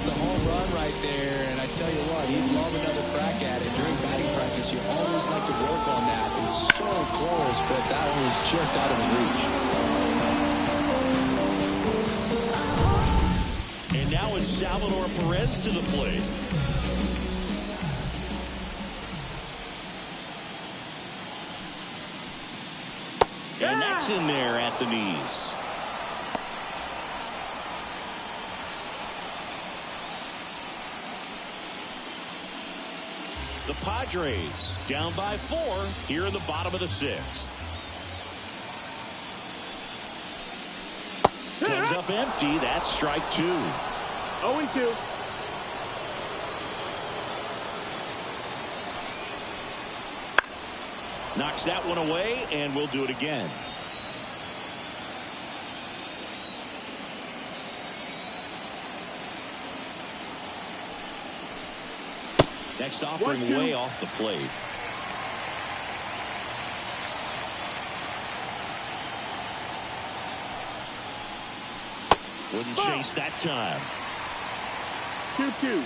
The home run right there, and I tell you what, he'd love another crack at it. During batting practice, you always like to work on that. It's so close, but that one was just out of reach. And now it's Salvador Perez to the plate. And that's in there at the knees. The Padres down by 4 here in the bottom of the 6th. Comes up empty. That's strike 2. 0-2. Knocks that one away, and we'll do it again. Next offering way off the plate. Wouldn't chase that time. 2-2.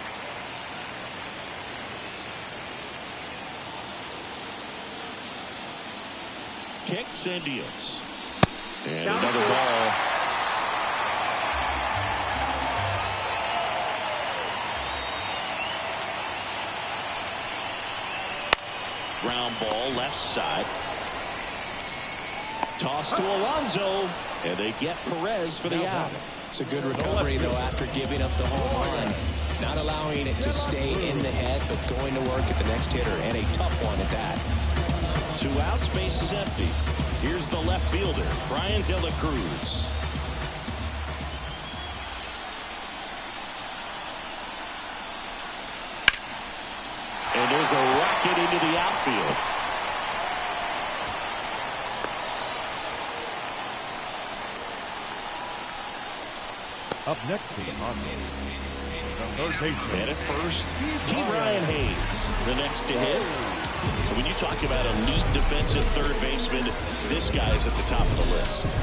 Kicks and deals. And another ball. Ground ball left side. Toss to Alonso. And they get Perez for the out. It's a good recovery, though, after giving up the home run. Not allowing it to stay in the head, but going to work at the next hitter. And a tough one at that. 2 outs, base is empty. Here's the left fielder, Brian De La Cruz. And there's a rocket into the outfield. Up next to the third baseman. And at first, Brian Hayes, the next to hit. When you talk about elite defensive third baseman, this guy's at the top of the list.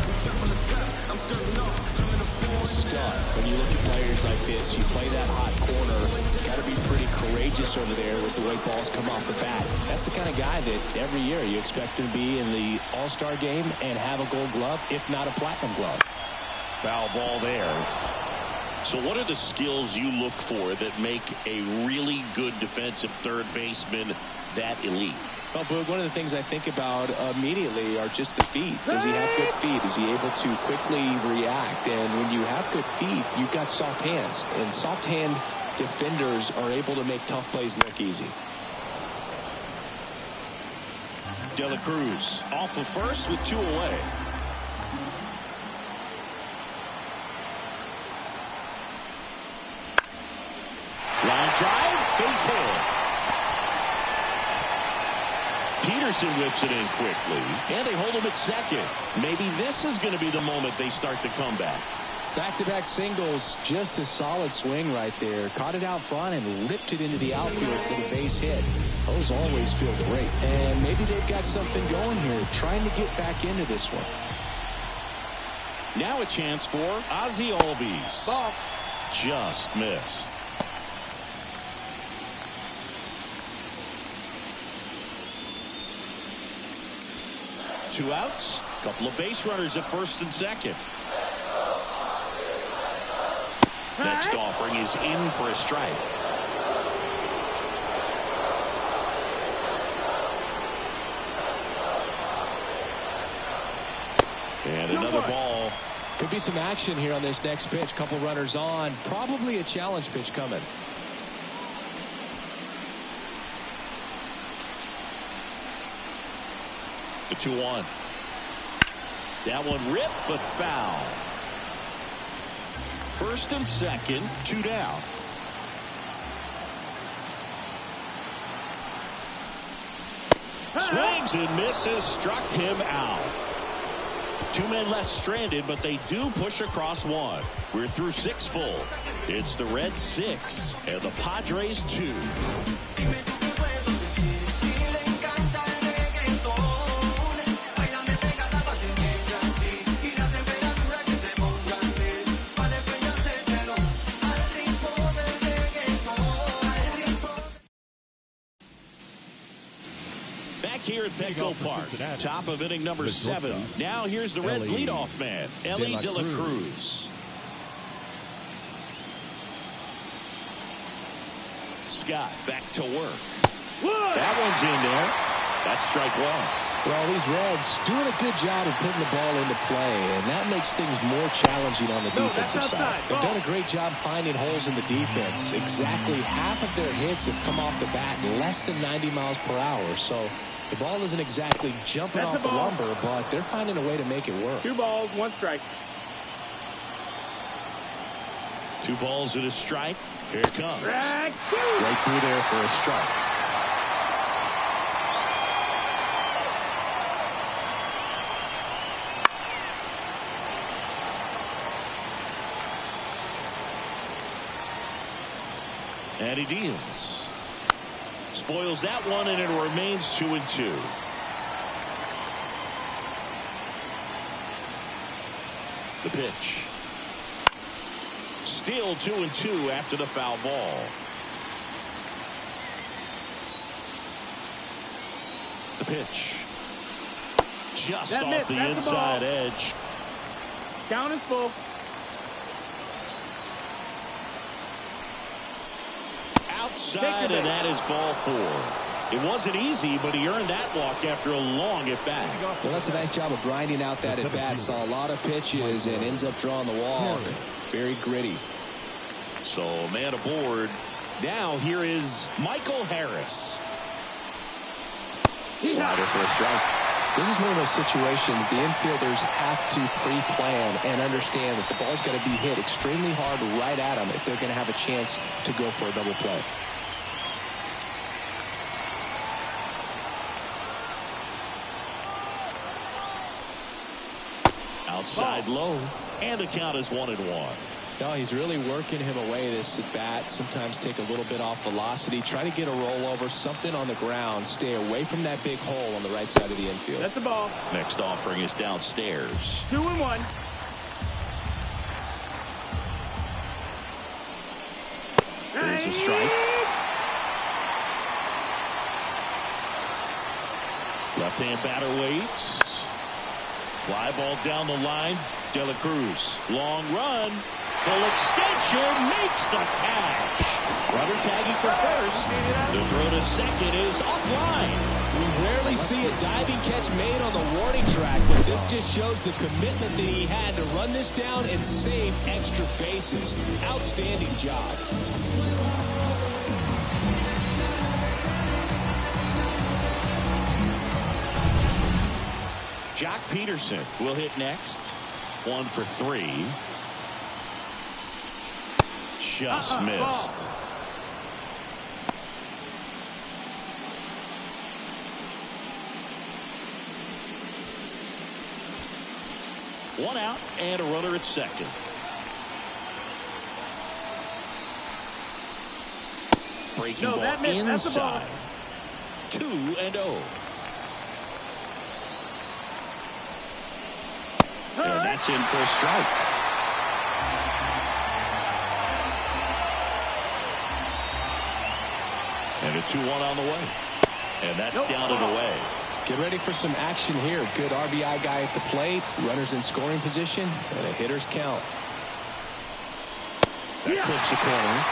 Stud. When you look at players like this, you play that hot corner, got to be pretty courageous over there with the way balls come off the bat. That's the kind of guy that every year you expect him to be in the All-Star game and have a Gold Glove, if not a Platinum Glove. Foul ball there. So what are the skills you look for that make a really good defensive third baseman that elite? Well, Boog, one of the things I think about immediately are just the feet. Does he have good feet? Is he able to quickly react? And when you have good feet, you've got soft hands. And soft hand defenders are able to make tough plays look easy. De La Cruz off of first with 2 away. Line drive, base hit. Peterson whips it in quickly, and they hold him at second. Maybe this is going to be the moment they start the comeback. Back-to-back singles, just a solid swing right there. Caught it out front and ripped it into the outfield for the base hit. Those always feel great. And maybe they've got something going here, trying to get back into this one. Now a chance for Ozzie Albies. Ball. Just missed. Two outs, couple of base runners at first and second. Next offering is in for a strike. And another ball. Could be some action here on this next pitch. Couple runners on. Probably a challenge pitch coming. The 2-1. That one ripped, but foul. First and second, 2 down. Swings and misses, struck him out. 2 men left stranded, but they do push across 1. We're through 6 full. It's the Reds 6 and the Padres 2. Here at Petco Park, top of inning number 7. Now here's the Reds leadoff man, Ellie De La Cruz. Scott back to work. That one's in there. That's strike 1. Well, these Reds doing a good job of putting the ball into play, and that makes things more challenging on the defensive side. They've done a great job finding holes in the defense. Exactly half of their hits have come off the bat less than 90 miles per hour. So the ball isn't exactly jumping off the lumber, but they're finding a way to make it work. 2 balls, 1 strike. 2 balls and a strike. Here it comes. Right through there for a strike. And he deals. Spoils that one, and it remains 2-2. The pitch. Still 2-2 after the foul ball. The pitch. Just off the inside edge. Count is full. Outside, and that is ball 4. It wasn't easy, but he earned that walk after a long at-bat. Well, that's a nice job of grinding out that at-bat. Saw a lot of pitches and ends up drawing the walk. Very gritty. So, man aboard. Now, here is Michael Harris. Slider for a strike. This is one of those situations the infielders have to pre-plan and understand that the ball's got to be hit extremely hard right at them if they're going to have a chance to go for a double play. Outside low, and the count is 1-1. No, he's really working him away this at bat. Sometimes take a little bit off velocity. Try to get a rollover, something on the ground. Stay away from that big hole on the right side of the infield. That's the ball. Next offering is downstairs. 2-1. There's a strike. Left-hand batter waits. Fly ball down the line. De La Cruz. Long run. Full extension. Makes the catch. Runner tagging for first. The throw to second is offline. We rarely see a diving catch made on the warning track, but this just shows the commitment that he had to run this down and save extra bases. Outstanding job. Jock Peterson will hit next. 1 for 3. Just missed. One out and a runner at second. Breaking ball inside. 2-0. And that's in for a strike. And a 2-1 on the way. And that's down and away. Get ready for some action here. Good RBI guy at the plate. Runners in scoring position. And a hitter's count. That clips the corner.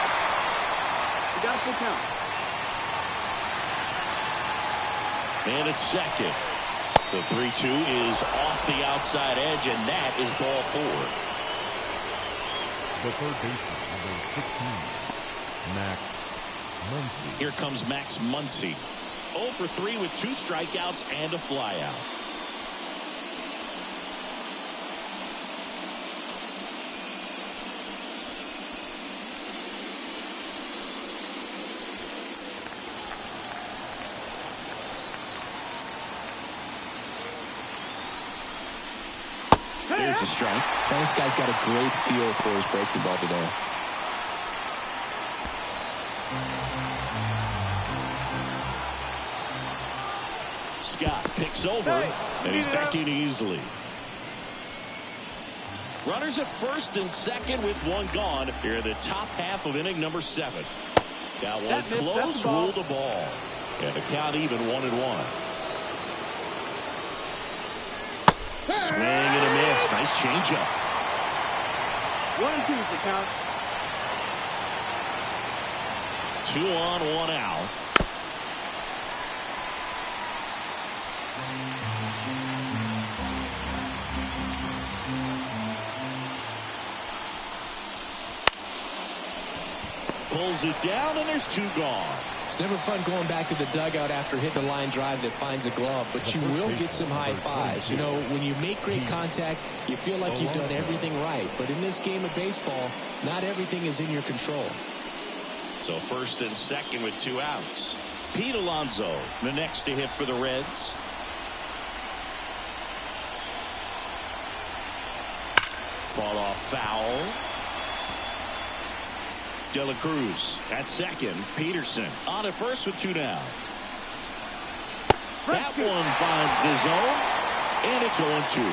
We got a full count. And it's second. The 3-2 is off the outside edge, and that is ball 4. The third baseman, number 16, Max Muncy. Here comes Max Muncy. 0 for 3 with 2 strikeouts and a flyout. There's a strike. Well, this guy's got a great feel for his breaking ball today. Scott picks over, and he's backing easily. Runners at first and second with 1 gone here in the top half of inning number 7. Got one close, ruled the ball. And the count even 1-1. Swing and a miss. Nice changeup. 1-2 is the count. 2 on, 1 out. Pulls it down, and there's 2 gone. It's never fun going back to the dugout after hitting the line drive that finds a glove, but you will get some high fives. You know, when you make great contact, you feel like you've done everything right. But in this game of baseball, not everything is in your control. So first and second with 2 outs. Pete Alonso, the next to hit for the Reds. Fall off foul. De La Cruz at second. Peterson on at first with 2 down. That one finds the zone, and it's 0-2.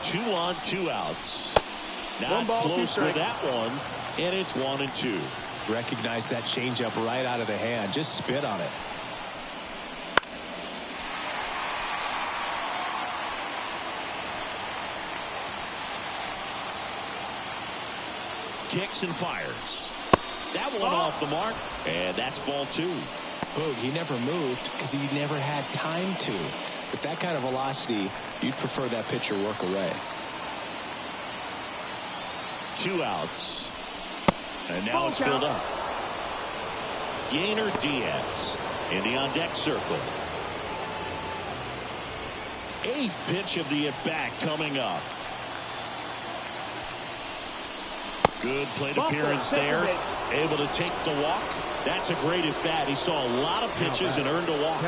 Two on, 2 outs. Not close with that one, and it's 1-2. Recognize that changeup right out of the hand. Just spit on it. Kicks and fires. That one off the mark, and that's ball 2. Boog, he never moved because he never had time to. With that kind of velocity, you'd prefer that pitcher work away. 2 outs. And now it's filled up. NLDS in the on-deck circle. 8th pitch of the at-bat coming up. Good plate appearance there. Able to take the walk. That's a great at-bat. He saw a lot of pitches and earned a walk.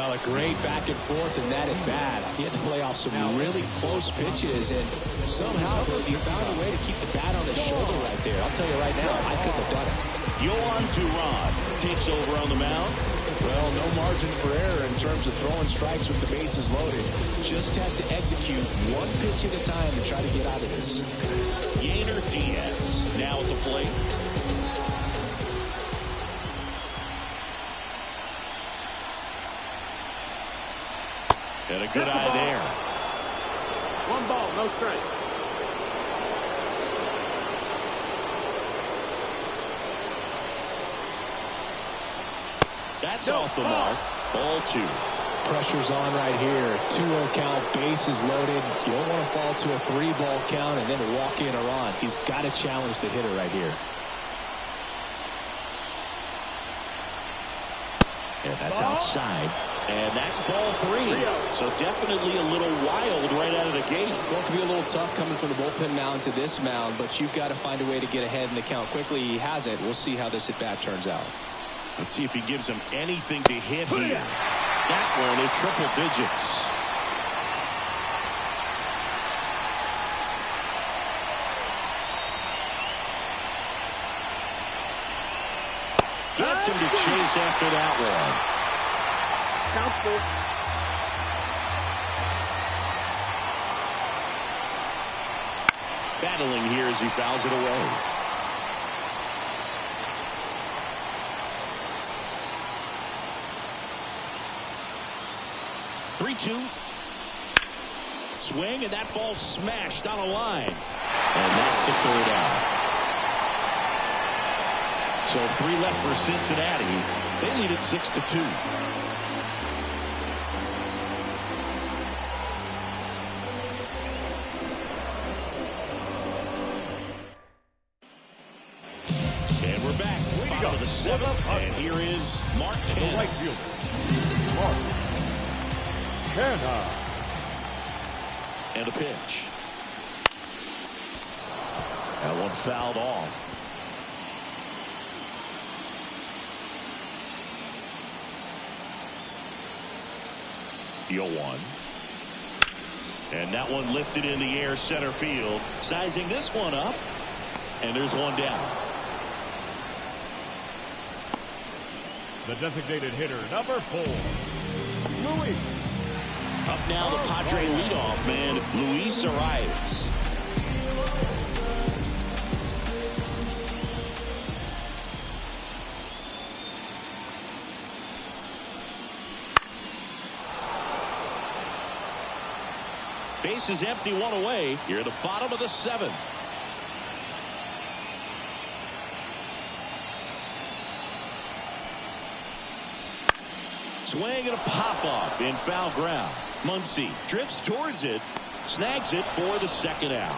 A great back and forth in that at bat. He had to play off some really close pitches, and somehow he found a way to keep the bat on his shoulder right there. I'll tell you right now, I couldn't have done it. Yohan Duran takes over on the mound. Well, no margin for error in terms of throwing strikes with the bases loaded. Just has to execute one pitch at a time and try to get out of this. NLDS now at the plate. And a good eye there. 1 ball, no strike. That's off the mark. Ball 2. Pressure's on right here. 2-0 count, bases loaded. You don't want to fall to a 3-ball count and then walk in or on. He's got to challenge the hitter right here. And that's outside. And that's ball 3. So definitely a little wild right out of the gate. Well, it can be a little tough coming from the bullpen mound to this mound, but you've got to find a way to get ahead in the count quickly. He hasn't. We'll see how this at-bat turns out. Let's see if he gives him anything to hit here. That one in triple digits. Gets him to chase after that one. Count 4. Battling here as he fouls it away. Three-two. Swing, and that ball smashed on a line. And that's the 3rd out. So 3 left for Cincinnati. They lead it 6-2. And we're back. Bottom of the 7th. And here is Mark Canha. Right fielder, Mark Canha. And a pitch. That one fouled off. 0-1. And that one lifted in the air center field. Sizing this one up. And there's one down. The designated hitter, number 4, Luis. Up now, the Padre leadoff man, Luis Arias. Base is empty, 1 away. Here at the bottom of the 7th. Swing and a pop-up in foul ground. Muncy drifts towards it, snags it for the second out.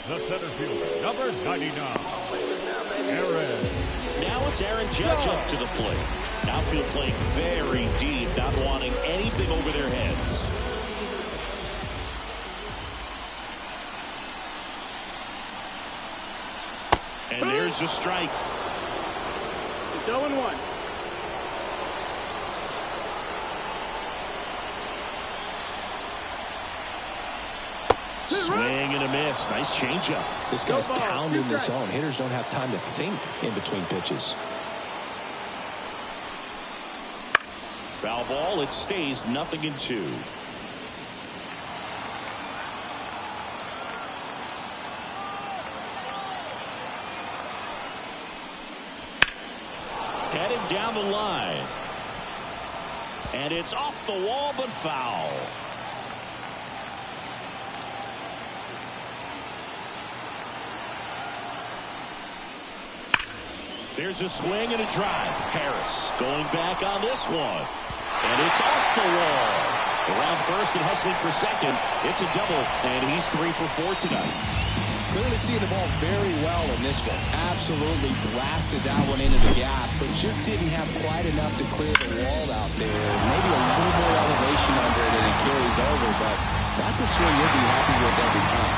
The center fielder, number 99, Aaron. Now it's Aaron Judge up to the plate. Outfield playing very deep, not wanting anything over their heads. And there's a strike. It's 0-1. Swing and a miss. Nice changeup. This guy's pounding the zone. Hitters don't have time to think in between pitches. Foul ball. It stays 0-2. Headed down the line. And it's off the wall, but foul. There's a swing and a drive. Harris going back on this one. And it's off the wall. Around first and hustling for second. It's a double, and he's 3 for 4 tonight. Clearly seeing the ball very well in this one. Absolutely blasted that one into the gap, but just didn't have quite enough to clear the wall out there. Maybe a little more elevation under it and it carries over, but that's a swing you'll be happy with every time.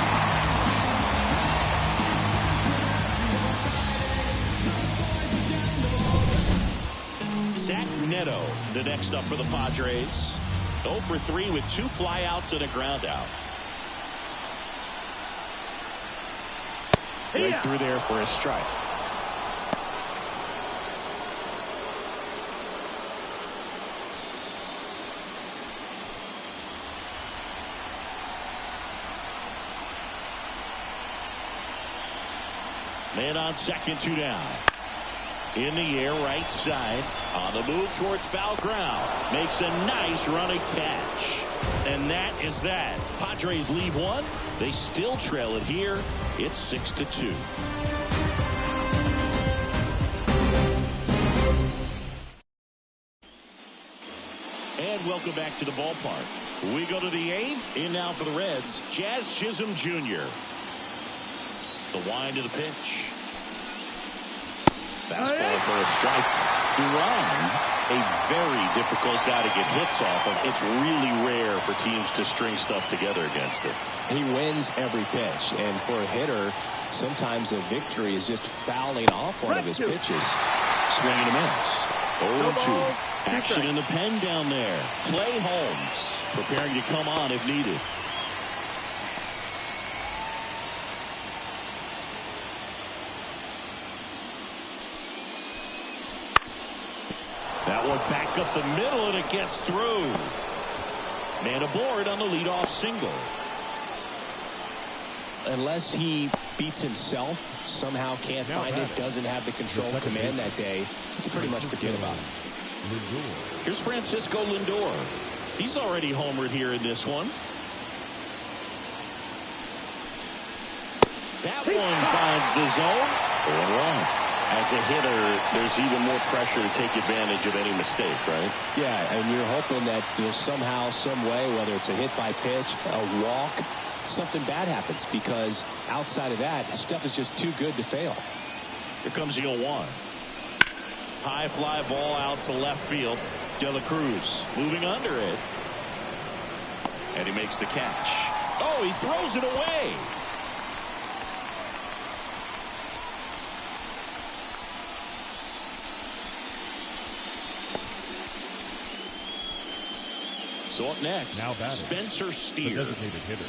Zach Neto, the next up for the Padres. 0 for 3 with 2 flyouts and a ground out. Right through there for a strike. Man on second, 2 down. In the air, right side. On the move towards foul ground. Makes a nice running catch. And that is that. Padres leave 1. They still trail it here. It's 6-2. And welcome back to the ballpark. We go to the 8th. In now for the Reds, Jazz Chisholm Jr. The wind of the pitch. Fastball for a strike. Duran, a very difficult guy to get hits off of. It's really rare for teams to string stuff together against it. He wins every pitch, and for a hitter, sometimes a victory is just fouling off one of his pitches. Swing and a miss. 0-2. Action in the pen down there. Clay Holmes preparing to come on if needed. That one back up the middle, and it gets through. Man aboard on the leadoff single. Unless he beats himself, somehow can't find it, doesn't have the control command that day, you can pretty much forget about it. Here's Francisco Lindor. He's already homered here in this one. That one finds the zone. 1-1. As a hitter, there's even more pressure to take advantage of any mistake, right? Yeah, and you're hoping that somehow, some way, whether it's a hit by pitch, a walk, something bad happens, because outside of that, stuff is just too good to fail. Here comes the 0-1. High fly ball out to left field. De La Cruz moving under it. And he makes the catch. Oh, he throws it away. So up next, Spencer Steer. Designated hitter.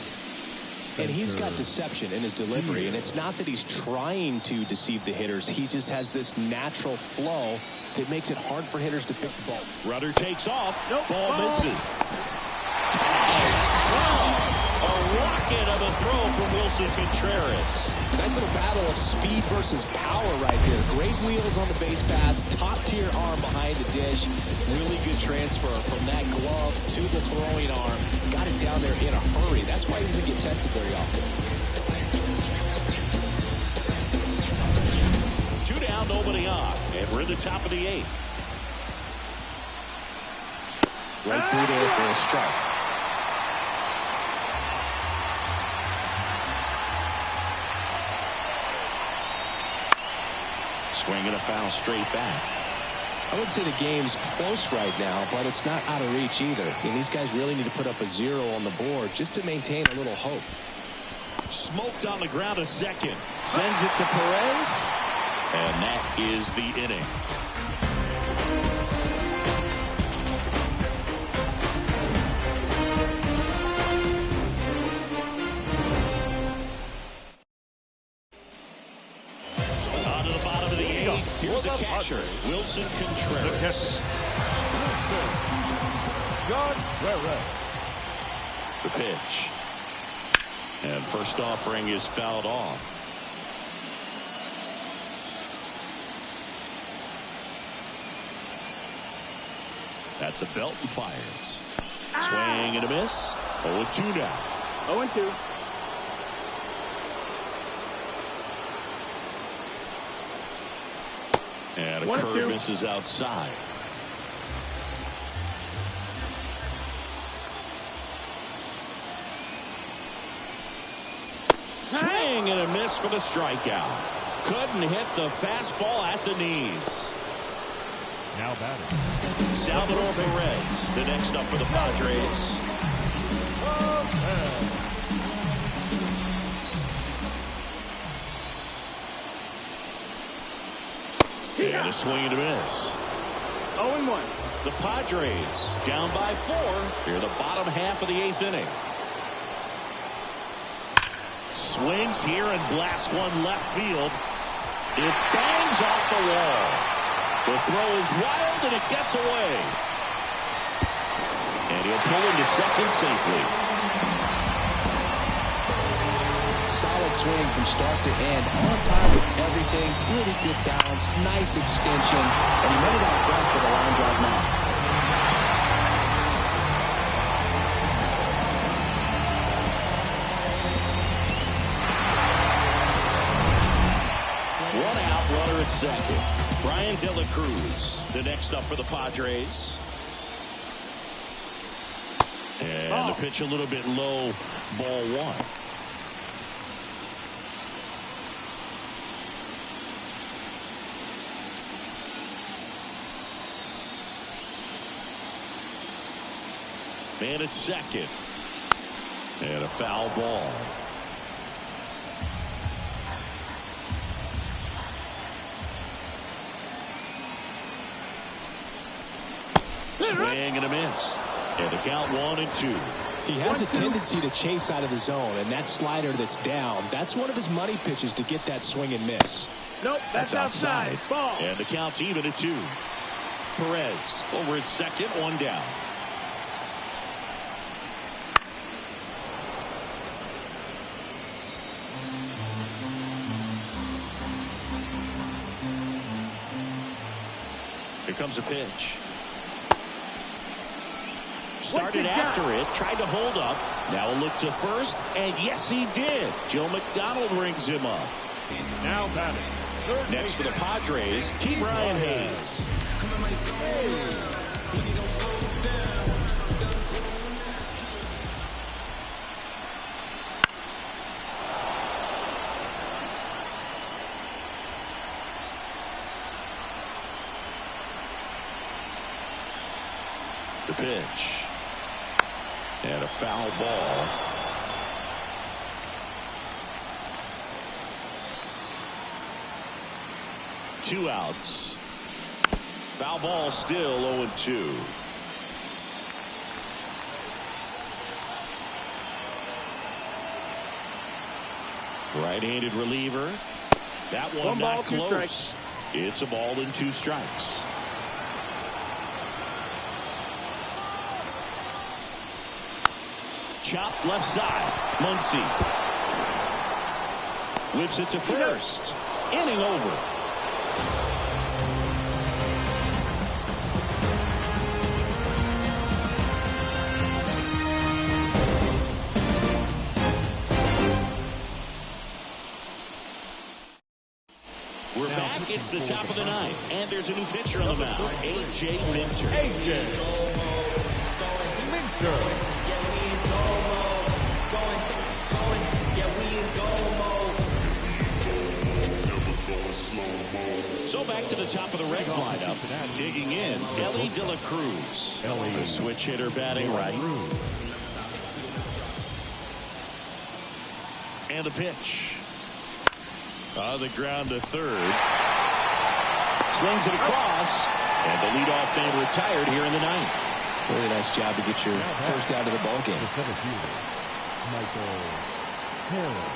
And he's got deception in his delivery, and it's not that he's trying to deceive the hitters. He just has this natural flow that makes it hard for hitters to pick the ball. Rudder takes off. Ball misses. A rocket of a throw from Wilson Contreras. Nice little battle of speed versus power right here. Great wheels on the base paths, top-tier arm behind the dish. Really good transfer from that glove to the throwing arm. Got it down there in a hurry. That's why he doesn't get tested very often. 2 down. down, nobody on. And we're in the top of the 8th. Right through there for a strike. Swinging a foul straight back. I would say the game's close right now, but it's not out of reach either. And these guys really need to put up a 0 on the board just to maintain a little hope. Smoked on the ground a second. Sends it to Perez. And that is the inning. On to the bottom of the 8th. Here's the catcher, Wilson Contreras. The pitch. And first offering is fouled off. At the belt and fires. Swing and a miss. 0-2 now. 0-2. And a curve misses outside. Swing and a miss for the strikeout. Couldn't hit the fastball at the knees. Now batting, Salvador Perez, the next up for the Padres. And a swing and a miss. 0-1. The Padres down by 4 here the bottom half of the 8th inning. Swings here and blasts one left field. It bangs off the wall. The throw is wild and it gets away. And he'll pull into second safely. Solid swing from start to end. On time with everything. Really good balance. Nice extension. And he made it out front for the line drive now. One out, runner at second. Brian De La Cruz, the next up for the Padres. And the pitch a little bit low, ball 1. Man at second. And a foul ball. Swing and a miss. And the count 1-2. He has a tendency to chase out of the zone, and that slider that's down, that's one of his money pitches to get that swing and miss. Nope, that's outside. Ball. And the count's even at 2. Perez over at second, 1 down. Here comes a pitch. Started after it, tried to hold up. Now a look to first, and yes, he did. Joe McDonald rings him up. now batting. Next for the Padres, Key Brian Hayes. The pitch. And a foul ball. Two outs. Foul ball still 0-2. Right-handed reliever. That one not close. It's a ball and 2 strikes. Chopped left side. Muncy whips it to first. Inning over. We're back at It's the top of the ninth, and there's a new pitcher on the mound, A.J. Minter. A.J. Minter. So back to the top of the Reds lineup. Digging in, Ellie De La Cruz. The switch hitter batting right. And the pitch. On the ground to third. Slings it across. And the leadoff man retired here in the ninth. Really nice job to get your first out of the ball game.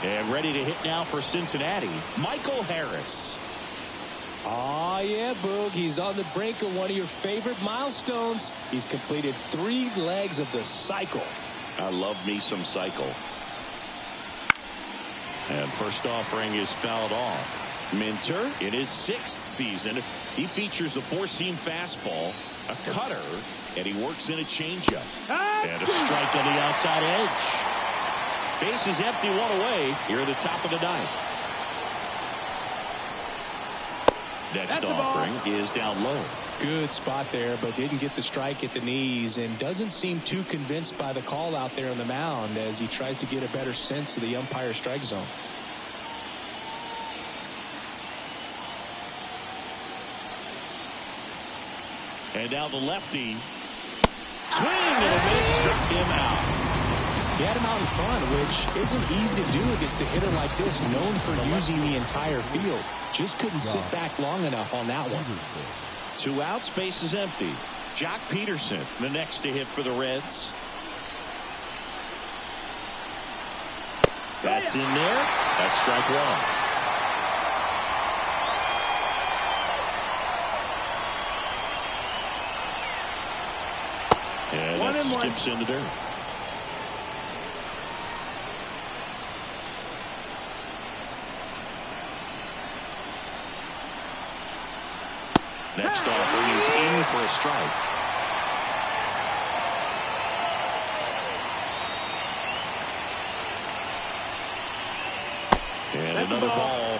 And ready to hit now for Cincinnati, Michael Harris. Oh, yeah, Boog. He's on the brink of one of your favorite milestones. He's completed 3 legs of the cycle. I love me some cycle. And first offering is fouled off. Minter, in his 6th season, he features a 4-seam fastball, a cutter, and he works in a changeup. And a strike on the outside edge. Base is empty, 1 away here at the top of the ninth. Next offering is down low. Good spot there, but didn't get the strike at the knees and doesn't seem too convinced by the call out there on the mound as he tries to get a better sense of the umpire strike zone. And now the lefty. Swing and a miss, struck him out. He had him out in front, which isn't easy to do against a hitter like this, known for using the entire field. Just couldn't sit back long enough on that one. 2 outs, base is empty. Jock Peterson, the next to hit for the Reds. That's in there. That's strike 1. And that skips in the dirt. Next offering is in for a strike. And another ball.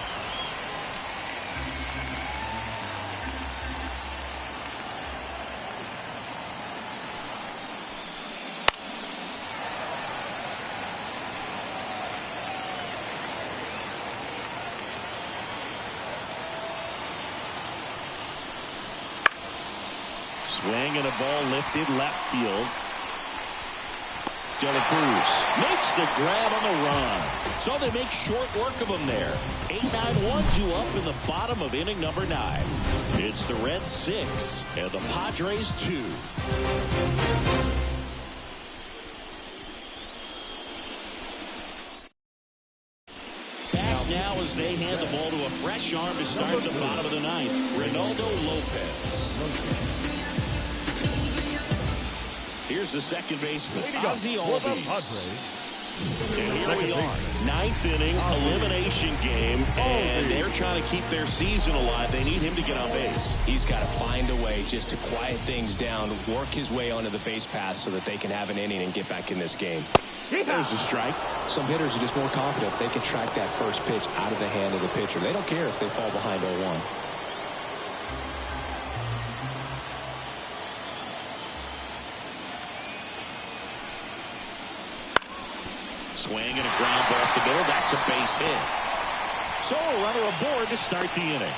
Swing and a ball lifted left field. De La Cruz makes the grab on the run. So they make short work of him there. 8-9-1 due up in the bottom of inning number 9. It's the Reds 6 and the Padres 2. Back now as they hand the ball to a fresh arm to start the bottom of the 9th. Ronaldo Lopez. Here's the second baseman, Ozzie Albies. And here we are, 9th inning, elimination game, and they're trying to keep their season alive. They need him to get on base. He's got to find a way just to quiet things down, work his way onto the base path so that they can have an inning and get back in this game. There's a strike. Some hitters are just more confident if they can track that first pitch out of the hand of the pitcher. They don't care if they fall behind 0-1. Swing and a ground ball off the middle. That's a base hit. So a runner aboard to start the inning.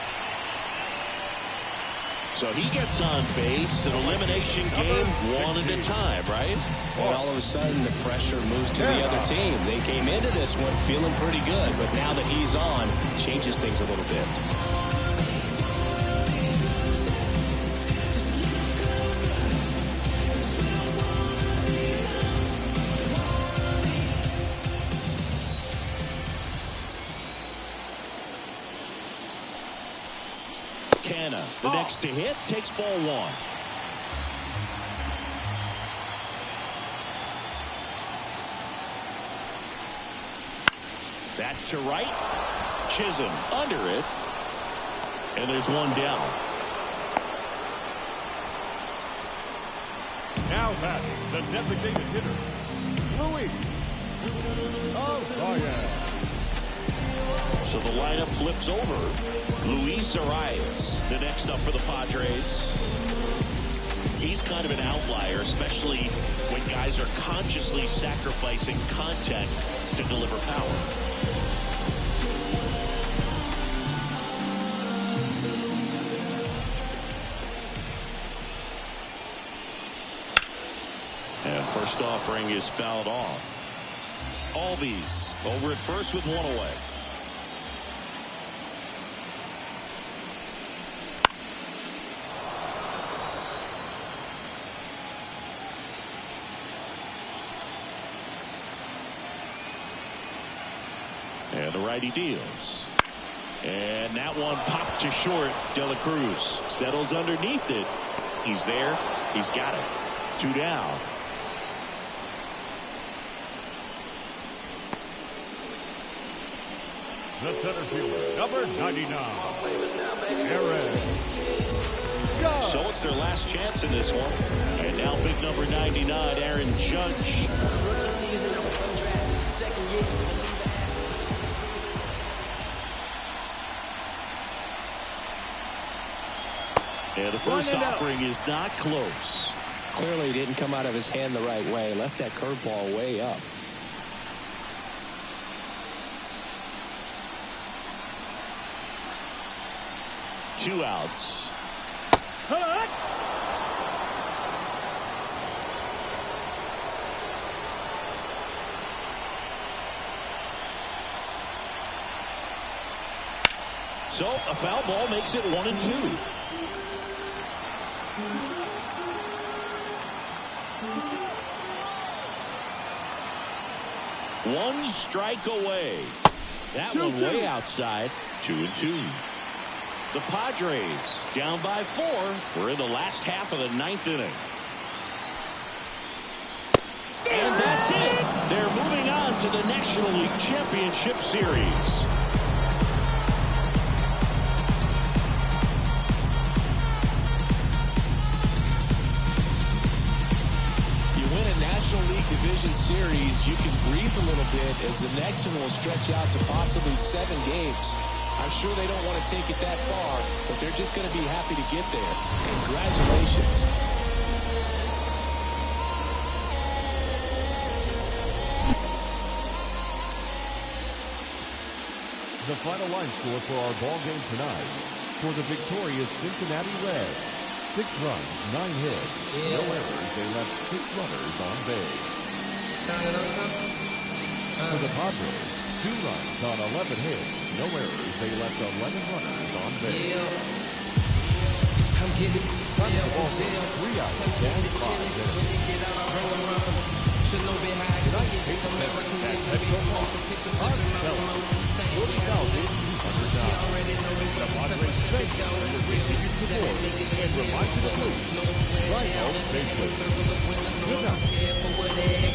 So he gets on base, an elimination game 1 at a time, right? And all of a sudden the pressure moves to the other team. They came into this one feeling pretty good, but now that he's on, changes things a little bit. The next to hit takes ball 1. That to right. Chisholm under it. And there's one down. Now batting, the designated hitter, Luis. Oh, yeah. So the lineup flips over. Luis Arias, the next up for the Padres. He's kind of an outlier, especially when guys are consciously sacrificing contact to deliver power. And first offering is fouled off. Albies over at first with one away. And the righty deals. And that one popped to short. De La Cruz settles underneath it. He's there. He's got it. 2 down. The center fielder, number 99, Aaron Judge. So it's their last chance in this one. And now big number 99, Aaron Judge. And the first offering is not close. Clearly didn't come out of his hand the right way. Left that curveball way up. Two outs. So a foul ball makes it 1-2. One strike away. That one way outside. 2-2. The Padres down by 4. We're in the last half of the 9th inning. And that's it. They're moving on to the National League Championship Series. You win a National League Division Series, you can breathe a little bit as the next one will stretch out to possibly 7 games. I'm sure they don't want to take it that far, but they're just going to be happy to get there. Congratulations. The final line score for our ball game tonight. For the victorious Cincinnati Reds, 6 runs, 9 hits, no errors. They left 6 runners on base. For the Padres, 2 runs on 11 hits, no errors. They left 11 runners on base. I'm getting the ball 3 outs and 5 innings. Tonight, American Petco Park, Todd Stallyns, 40,200 The Padres thank you for your continued support and remind you to please drive home safely. Good night.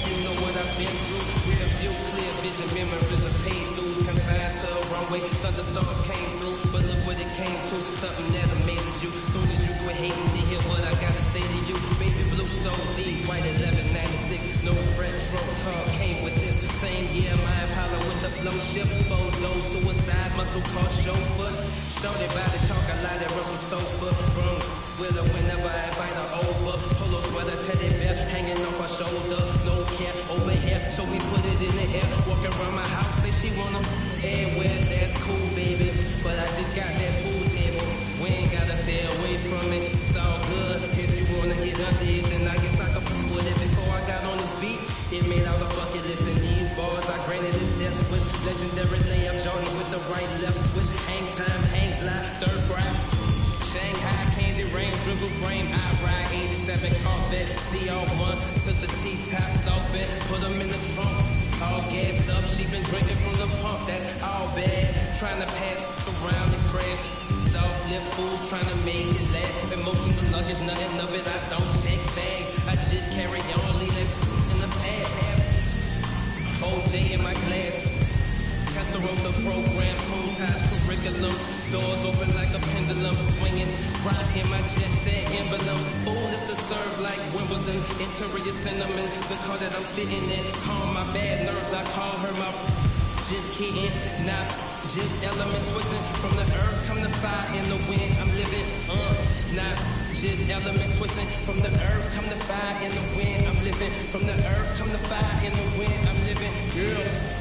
You know what I've been through. Rear view, clear vision, memories of paid dues. Confined to a runway, thunderstorms came through. But look what it came to, something that amazes you. Soon as you quit hating to hear what I gotta say to you. Baby blue souls, these white 1196. No retro car came with this. Same year, my Impala with the flow ship. Photo, suicide, muscle car, chauffeur. Started by the chocolate, Russell Stover. From with her whenever I invite her over. Polo sweater, teddy bear, hanging off her shoulder. No care over here, so we put it in the air. Walk around my house, say she wanna everywhere. That's cool, baby. But I just got that pool table. We ain't gotta stay away from it. It's all good. If you wanna get under it, then I guess I can fuck with it. Before I got on this beat, it made out a bucket list in these bars. I granted this death wish. Legendary layup, Jordan with the right left switch. Hang time, hang glide, stir fry. Shanghai candy rain, drizzle frame. I ride 87 Corvette, CR1 to the T-tops off it. Put them in the trunk, all gassed up. She been drinking from the pump, that's all bad. Trying to pass around and crash. Soft lip fools trying to make it last. Emotional luggage, nothing of it. I don't check bags. I just carry on, leave it in the past. OJ in my glass. Testarossa program, Contage curriculum. Doors open like a pendulum, swinging. Rocking my jet set emblem. Foolish to serve like Wimbledon. Interior cinnamon, the car that I'm sitting in. Calm my bad nerves, I call her my. just kidding, not just element twisting. From the earth come the fire and the wind I'm living, not just element twisting. From the earth come the fire and the wind I'm living. From the earth come the fire and the wind I'm living, yeah.